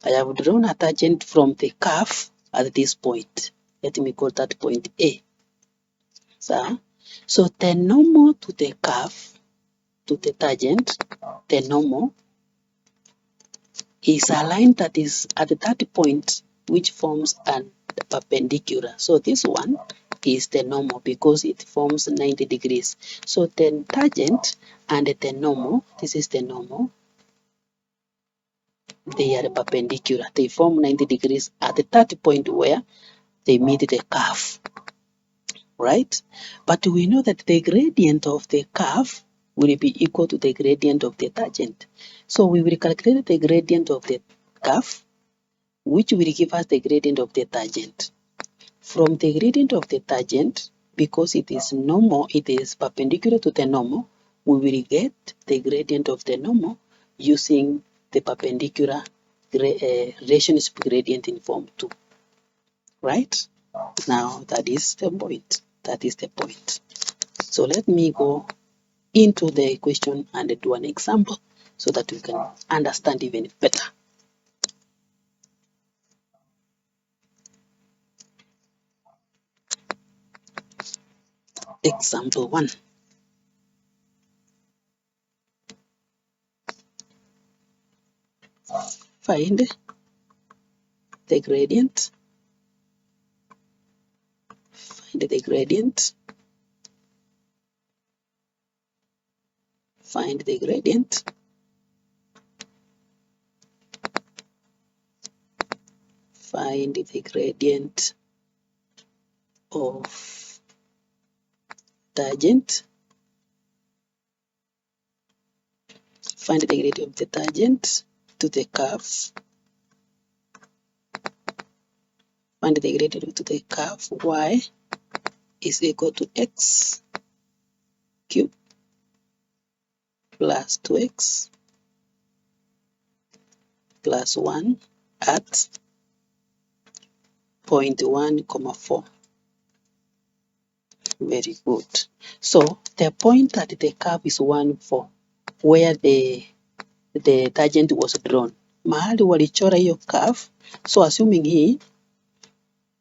I have drawn a tangent from the curve at this point. Let me call that point A. So the normal to the curve, to the tangent, the normal is a line that is at that point which forms a perpendicular. So this one is the normal because it forms 90 degrees. So the tangent and the normal, this is the normal, they are perpendicular. They form 90 degrees at that point where they meet the curve, right? But we know that the gradient of the curve will be equal to the gradient of the tangent. So we will calculate the gradient of the curve, which will give us the gradient of the tangent. From the gradient of the tangent, because it is normal, it is perpendicular to the normal, we will get the gradient of the normal using the perpendicular relationship gradient in form 2. Right? Now that is the point. That is the point. So let me go into the equation and do an example so that we can understand even better. Example 1. Find the gradient. Find the gradient. Find the gradient. Find the gradient of tangent. Find the gradient of the tangent to the curve. Find the gradient to the curve. Y is equal to x cubed plus 2x plus 1 at 0.1, 4. Very good. So the point at the curve is 1, 4, where the tangent was drawn. Mahali walichora hiyo curve. So assuming hii,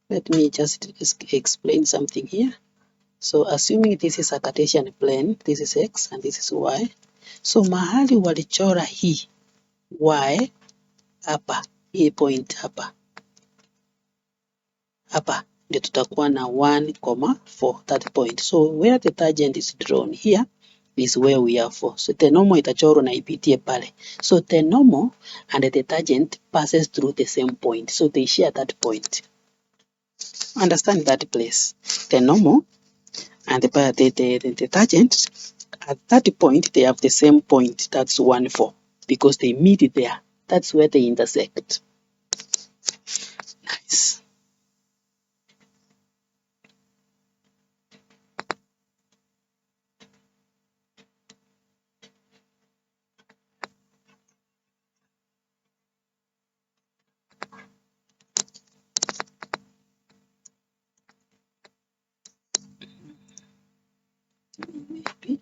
let me just explain something here. So assuming this is a Cartesian plane, this is x and this is y. So mahali walichora hii y hapa, hii point hapa ndio tutakuwa na 1, 4, that point. So where the tangent is drawn here is where we are 4. So the normal itachorwa na ipitie pale. So the normal and the tangent passes through the same point. So they share that point. Understand that place. The normal and the tangent at that point, they have the same point. That's 1, 4, because they meet there. That's where they intersect. Nice. Maybe.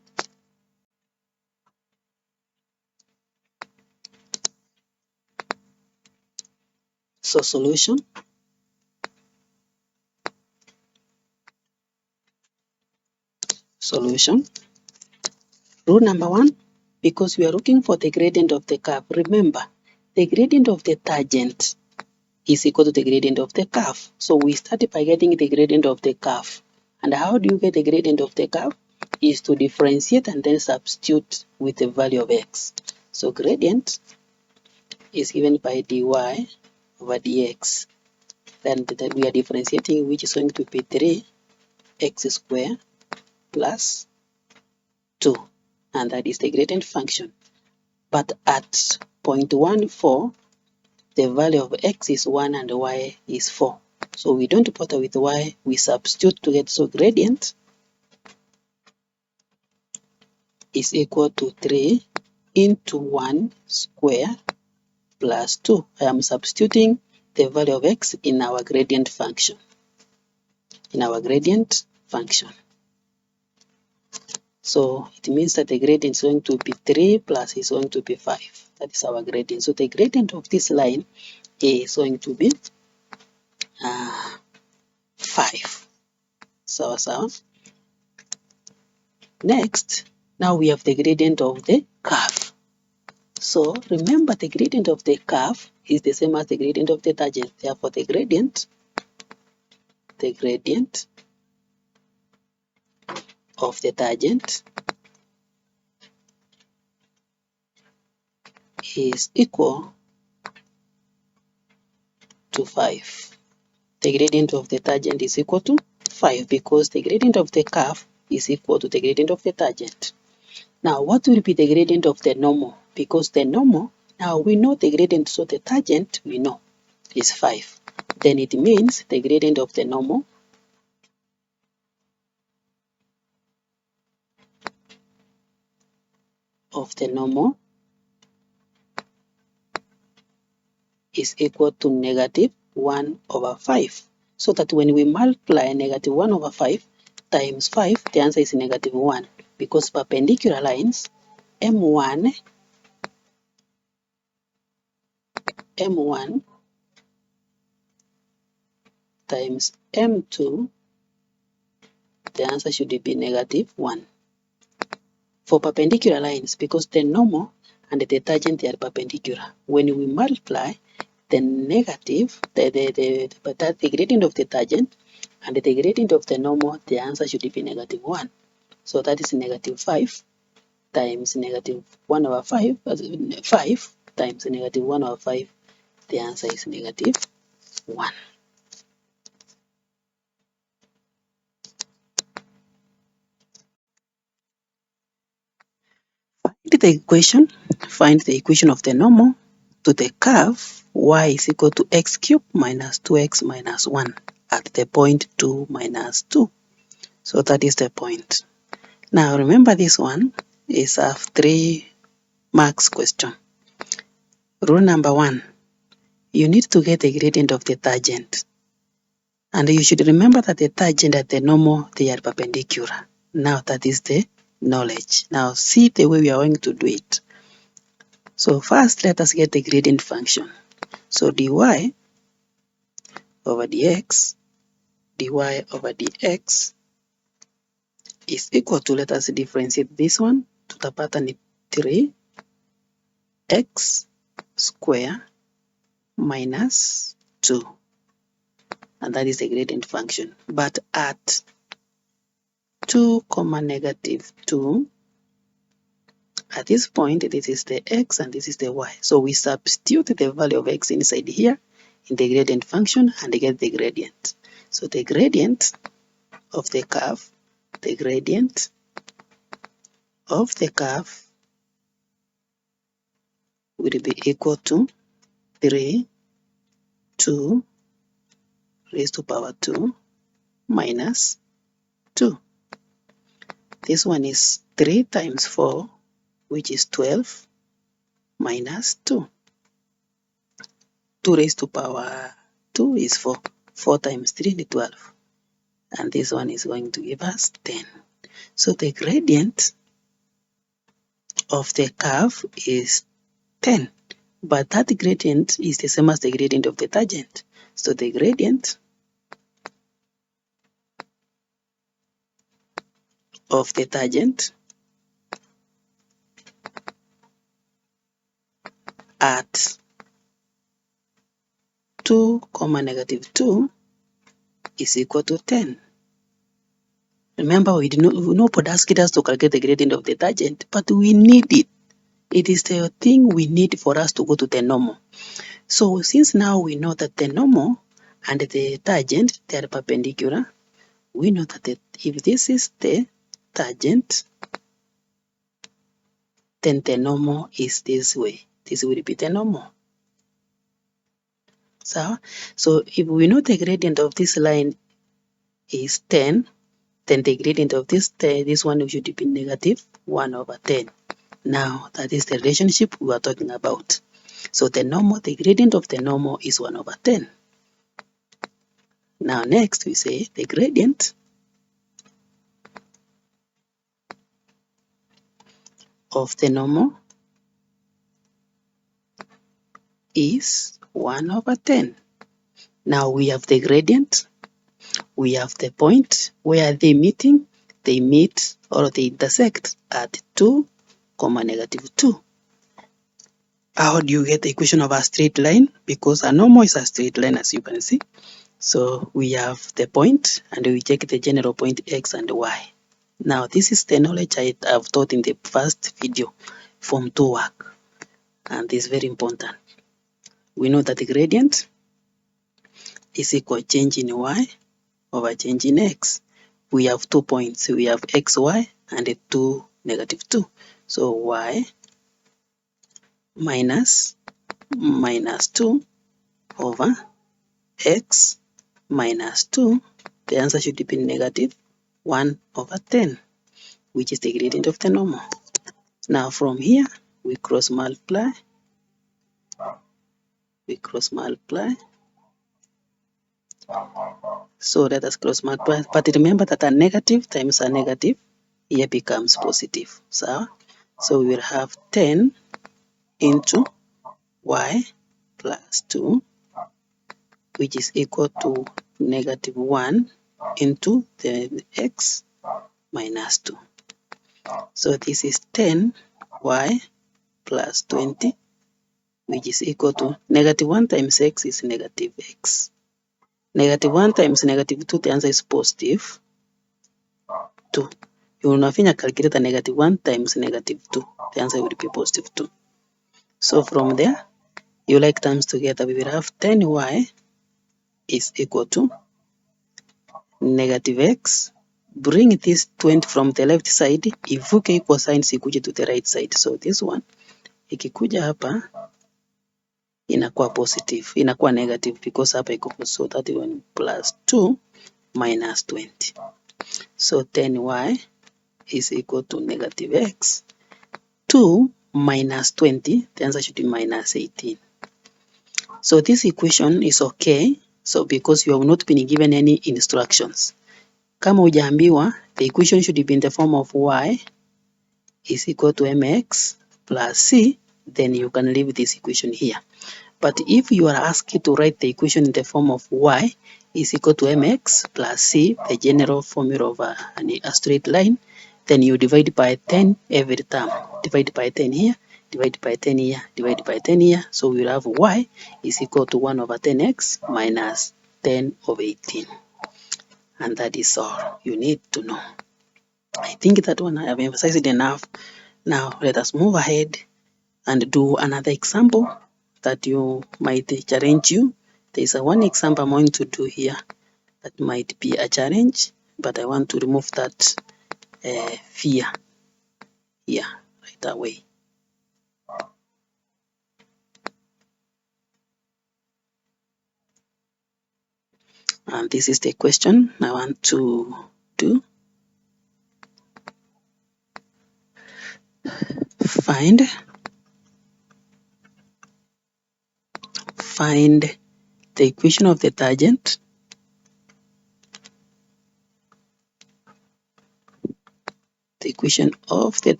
So solution. Solution. Rule number 1, because we are looking for the gradient of the curve. Remember, the gradient of the tangent is equal to the gradient of the curve. So we start by getting the gradient of the curve. And how do you get the gradient of the curve? Is to differentiate and then substitute with the value of x. So gradient is given by dy over dx. Then we are differentiating, which is going to be 3x squared plus 2. And that is the gradient function. But at 0.14, the value of x is 1 and y is 4. So we don't bother with y, we substitute to get, so gradient is equal to 3 into 1 square plus 2. I am substituting the value of x in our gradient function. So it means that the gradient is going to be 3 plus is going to be 5. That is our gradient. So the gradient of this line is going to be 5. So next, now we have the gradient of the curve. So remember, the gradient of the curve is the same as the gradient of the tangent. Therefore, the gradient of the tangent is equal to 5. The gradient of the tangent is equal to 5 because the gradient of the curve is equal to the gradient of the tangent. Now, what will be the gradient of the normal? Because the normal, now we know the gradient, so the tangent we know is 5. Then it means the gradient of the normal is equal to negative 1 over 5. So that when we multiply negative 1 over 5 times 5, the answer is negative 1. Because perpendicular lines, M1 times M2, the answer should be negative 1. For perpendicular lines, because the normal and the tangent, they are perpendicular. When we multiply the negative, the gradient of the tangent and the gradient of the normal, the answer should be negative 1. So that is negative 5 times negative 1 over 5, 5 times negative 1 over 5, the answer is negative 1. Find the equation of the normal to the curve y is equal to x cubed minus 2x minus 1 at the point 2 minus 2. So that is the point. Now remember, this one is a 3 marks question. Rule number 1, you need to get the gradient of the tangent. And you should remember that the tangent and the normal, they are perpendicular. Now that is the knowledge. Now see the way we are going to do it. So first, let us get the gradient function. So dy over dx, dy over dx is equal to, let us differentiate this one to the pattern 3x square minus 2. And that is the gradient function. But at 2, negative 2, at this point, this is the x and this is the y. So we substitute the value of x inside here in the gradient function and get the gradient. So the gradient of the curve, the gradient of the curve will be equal to 3, 2 raised to power 2 minus 2. This one is 3 times 4, which is 12, minus 2. 2 raised to power 2 is 4. 4 times 3 is 12. And this one is going to give us 10. So the gradient of the curve is 10. But that gradient is the same as the gradient of the tangent. So the gradient of the tangent at 2, negative 2 is equal to 10. Remember, we nobody asked us to calculate the gradient of the tangent, but we need it. It is the thing we need for us to go to the normal. So since now we know that the normal and the tangent, they are perpendicular, we know that if this is the tangent, then the normal is this way. This will be the normal. So if we know the gradient of this line is 10, then the gradient of this one should be negative 1 over 10. Now that is the relationship we are talking about. So the gradient of the normal is 1 over 10. Now next we say the gradient of the normal is 1 over 10. Now we have the gradient, we have the point where they meeting, they meet or they intersect at 2, negative 2. How do you get the equation of a straight line? Because a normal is a straight line, as you can see. So we have the point and we check the general point x and y. Now this is the knowledge I have taught in the first video, form 2 work, and this is very important. We know that the gradient is equal to change in y over change in x. We have 2 points, we have xy and 2, negative 2. So y minus 2 over x minus 2, the answer should be negative 1 over 10, which is the gradient of the normal. Now from here, we cross multiply. So let us cross multiply. But remember that a negative times a negative here becomes positive. So we will have 10 into y plus 2, which is equal to negative 1 into the x minus 2. So this is 10y plus 20, which is equal to negative 1 times x is negative x. Negative 1 times negative 2, the answer is positive 2. You will now calculate negative 1 times negative 2. The answer will be positive 2. So from there, you like terms together, we will have 10y is equal to negative x. Bring this 20 from the left side, ivuke equal signs ikuje to the right side. So this one, ikikuja hapa, inakuwa positive, inakuwa negative because hapa iko, so that one plus 2 minus 20. So 10y is equal to negative x. 2 minus 20, the answer should be minus 18. So this equation is okay So because you have not been given any instructions. Kama hujaambiwa, the equation should be in the form of y is equal to mx plus c, then you can leave this equation here. But if you are asked to write the equation in the form of y is equal to mx plus c, the general formula of a straight line, then you divide by 10 every term. Divide by 10 here, divide by 10 here, divide by 10 here. So we'll have y is equal to 1 over 10x minus 10 over 18. And that is all you need to know. I think that one I have emphasized enough. Now let us move ahead and do another example that you might challenge you. There is one example I'm going to do here that might be a challenge, but I want to remove that fear here right away. And this is the question I want to do. Find the equation of the tangent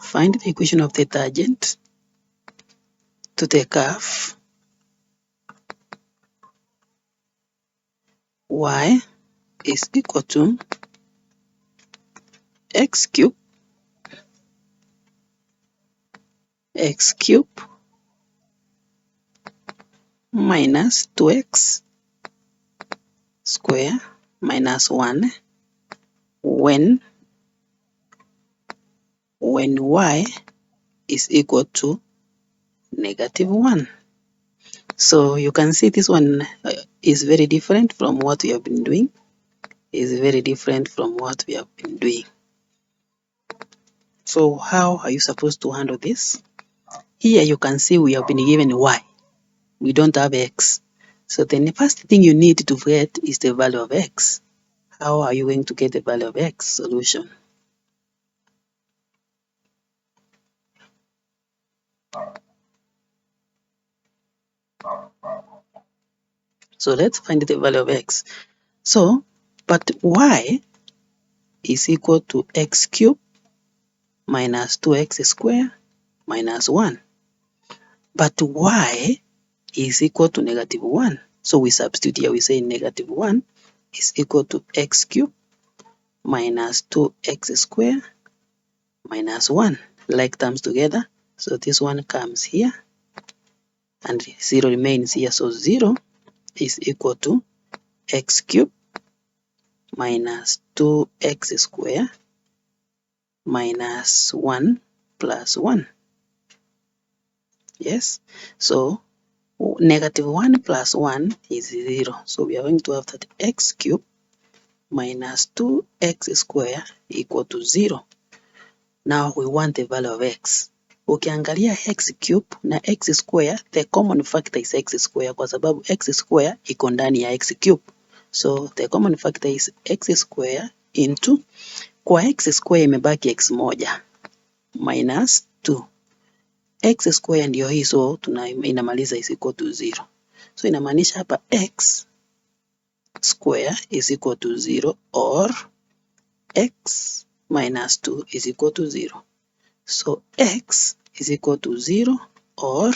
find the equation of the tangent to the curve y is equal to x cube minus 2x square minus 1 when y is equal to -1. So you can see this one is very different from what we have been doing. So how are you supposed to handle this? Here you can see we have been given y. We don't have x. So then the first thing you need to get is the value of x. How are you going to get the value of x? Solution. So let's find the value of x. So, but y is equal to x cubed minus 2x squared minus 1. But y is equal to -1. So we substitute here, we say -1 is equal to x cubed minus 2x squared minus 1. Like terms together. So this one comes here and 0 remains here. So 0 is equal to x cubed minus 2x squared minus 1 plus 1. Yes. So -1 plus 1 is 0. So we are going to have that x cubed minus 2x squared equal to 0. Now we want the value of x. Ukiangalia x cube na x square, the common factor is x square kwa sababu x square iko ndani ya x cube. So the common factor is x square into, kwa x square imebaki x moja minus 2. X square ndio hii, so inamaliza is equal to 0. So inamaanisha hapa x square is equal to 0 or x minus 2 is equal to 0. So x is equal to 0 or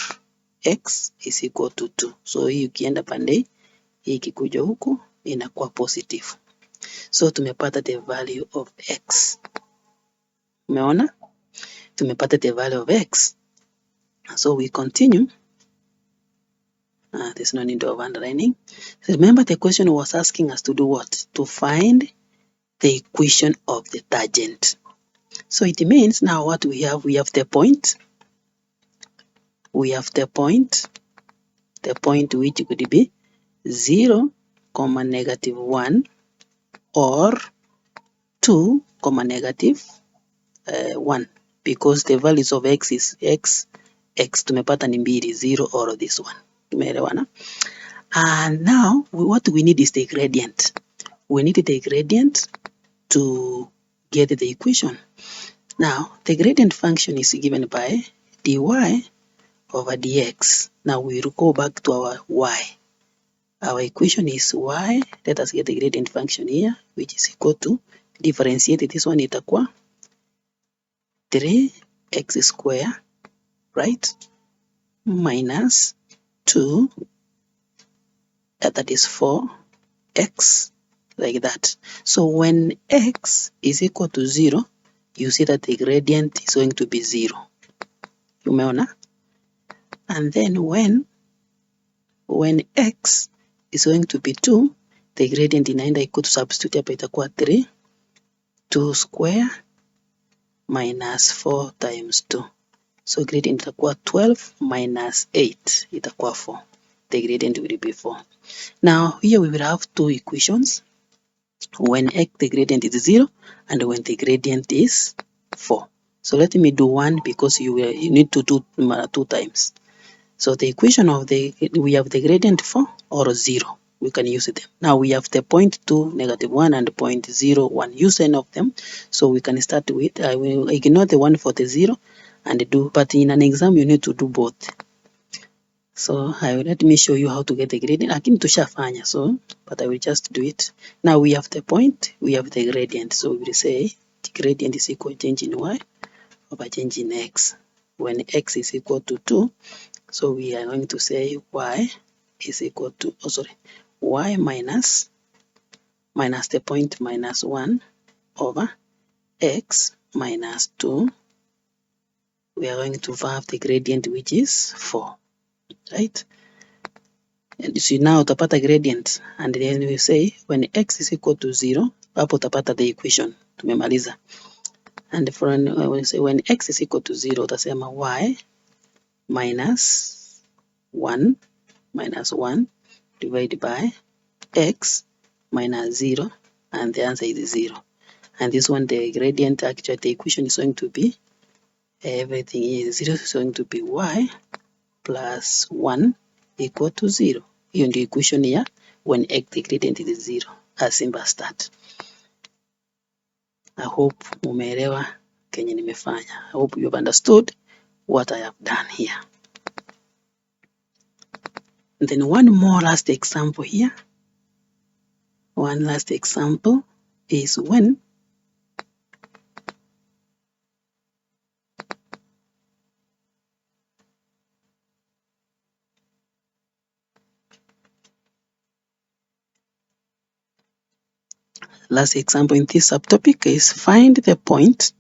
x is equal to 2. So hii ukienda pande hii ikikuja huku inakuwa positive. So tumepata the value of x. Umeona? Tumepata the value of x. So we continue. There's no need of underlining. Remember the question was asking us to do what? To find the equation of the tangent. So it means now what we have the point. We have the point which could be 0, -1 or 2, -1 because the values of x is x tumepata ni mbili, 0 or this one. Tumeelewana? And now what we need is the gradient. We need the gradient to get the equation. Now the gradient function is given by dy over dx. Now we will go back to our y. Our equation is y. Let us get the gradient function here, which is equal to, differentiate this one, itakuwa 3x square, right, minus 2, that is 4x, like that. So when x is equal to 0, you see that the gradient is going to be 0. Umeona? And then when x is going to be 2, the gradient inaenda equal to, substitute hapa itakuwa 3, 2 square minus 4 times 2. So gradient itakuwa 12 minus 8, itakuwa 4. The gradient will be 4. Now here we will have two equations. When x, the gradient is 0, and when the gradient is 4. So let me do one, because you need to do 2 times. So the equation of we have the gradient 4 or 0. We can use them. Now we have the point 2, -1, and point 0, 1. Use any of them. So we can start with, I will ignore the one for the 0 and do, but in an exam you need to do both. So let me show you how to get the gradient. Lakini tushafanya, so but I will just do it. Now we have the point, we have the gradient. So we will say the gradient is equal to change in y over change in x. When x is equal to 2, so we are going to say y is equal to, y minus the point minus 1 over x minus 2. We are going to have the gradient, which is 4, right? And so now utapata gradient, and then we say when x is equal to 0, hapo utapata the equation. Tumemaliza. And when x is equal to 0, utasema y minus 1 divided by x minus 0, and the answer is 0. And this one, the gradient, actually the equation is going to be, everything is 0, is going to be y plus 1 equal to 0. Hiyo ndio equation ya when x, the gradient is 0. As simple as that. I hope umeelewa kenye nimefanya. I hope you have understood what I have done here. And then one more last example here. One last example is when last example in this subtopic is find the point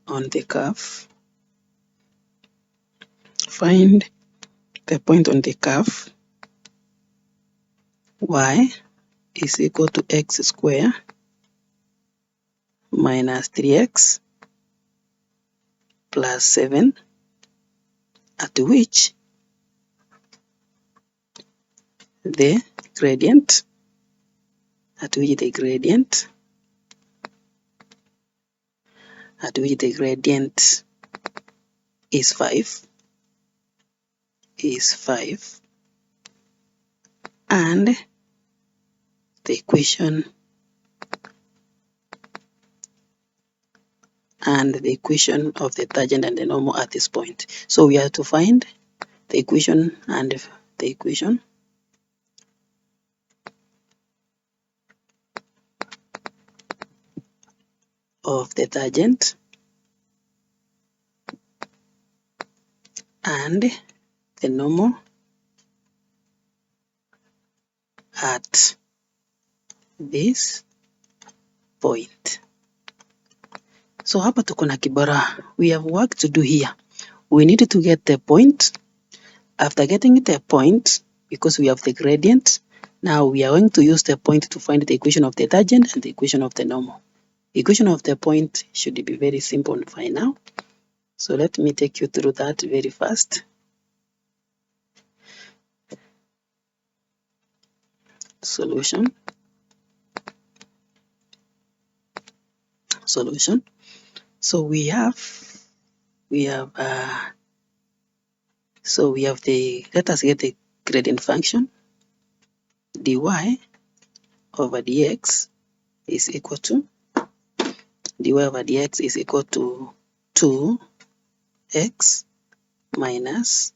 on the curve. Find the point on the curve y is equal to x square minus 3x plus 7, at which the gradient is 5, and the equation of the tangent and the normal at this point. So we have to find the equation and the equation of the tangent and the normal at this point. So hapa tuko na kibara. We have work to do here. We need to get the point. After getting the point, because we have the gradient, now we are going to use the point to find the equation of the tangent and the equation of the normal. Equation of the point should be very simple by now. So let me take you through that very fast. Solution. So we have let us get the gradient function. dy over dx is equal to 2x minus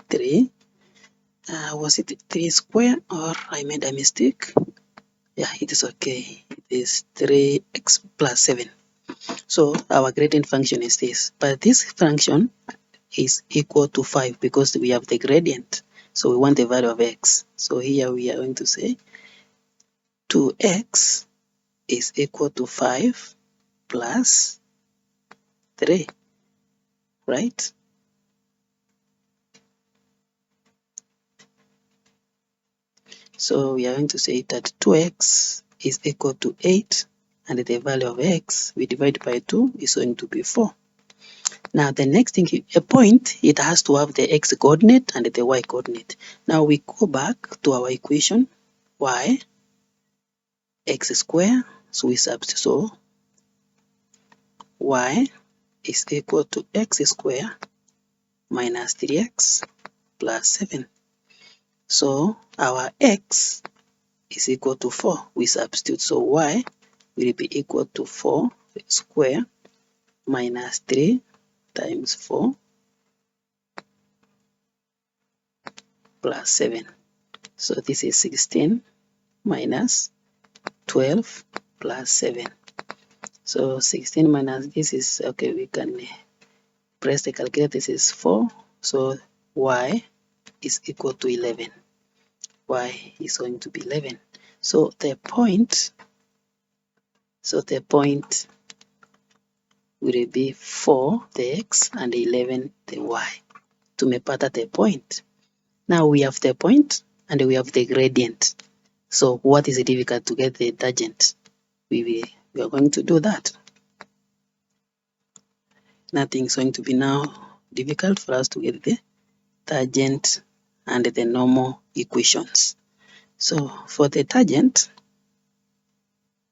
3. Was it 3 square or I made a mistake? Yeah, it is okay. It is 3x plus 7. So our gradient function is this. But this function is equal to 5 because we have the gradient. So we want the value of x. So here we are going to say 2x is equal to 5 plus 3, right? So we are going to say that 2x is equal to 8, and the value of x we divide by 2 is going to be 4. Now the next thing, a point, it has to have the x coordinate and the y coordinate. Now we go back to our equation, y x square, so we substitute, so y is equal to x square minus 3x plus 7. So our x is equal to 4. We substitute, so y will be equal to 4 square minus 3 times 4 plus 7. So this is 16 minus 12 plus 7. So 16 minus this is, okay, we can press the calculator. This is 4. So y is equal to 11. Y is going to be 11. So the point will be 4 the x and 11 the y. Tumepata the point. Now we have the point and we have the gradient. So what is difficult to get the tangent? We are going to do that. Nothing is going to be now difficult for us to get the tangent and the normal equations. So for the tangent,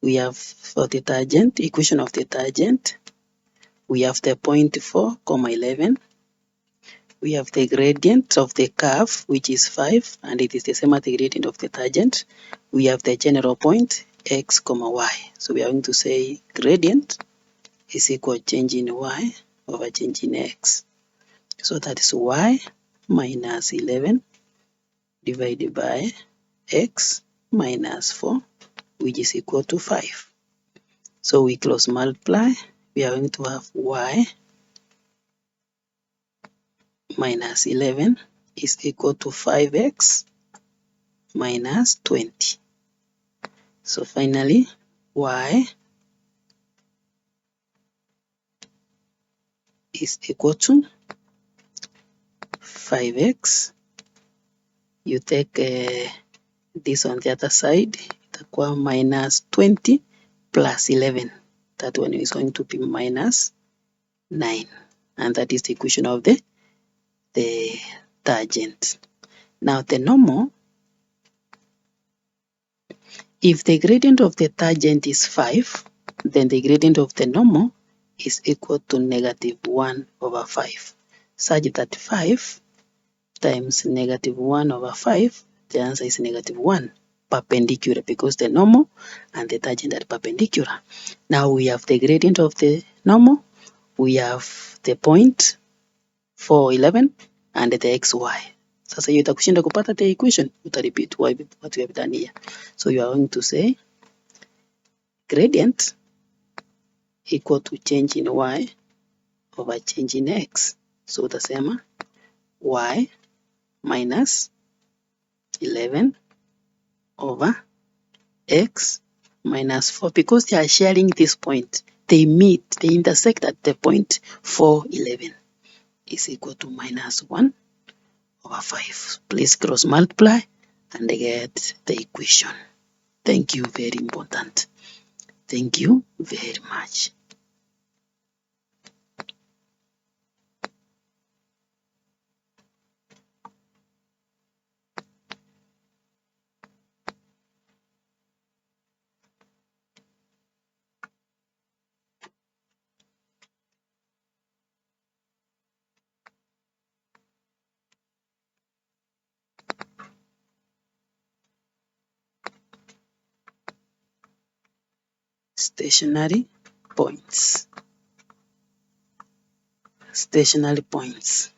we have for the tangent, equation of the tangent, we have the point 4, 11. We have the gradient of the curve, which is 5, and it is the same as the gradient of the tangent. We have the general point, x, y. So we are going to say gradient is equal to change in y over change in x. So that is y minus 11 divided by x minus 4, which is equal to 5. So we close multiply. We are going to have y minus 11 is equal to 5x minus 20. So finally, y is equal to 5x. You take this on the other side, itakuwa minus 20 plus 11. That one is going to be minus 9. And that is the equation of the tangent. Now the normal, if the gradient of the tangent is 5, then the gradient of the normal is equal to negative 1 over 5, such that 5 times negative 1 over 5, the answer is negative 1, perpendicular, because the normal and the tangent are perpendicular. Now we have the gradient of the normal, we have the point 411 and the xy. Sasa hiyo itakushinda kupata the equation, repeat what we have done here. So you are going to say gradient equal to change in y over change in x. So utasema y minus 11 over x minus 4, because they are sharing this point. They meet, they intersect at the point 411 is equal to minus 1 over 5. Please cross multiply and get the equation. Thank you, very important. Thank you very much. stationary points. Stationary points.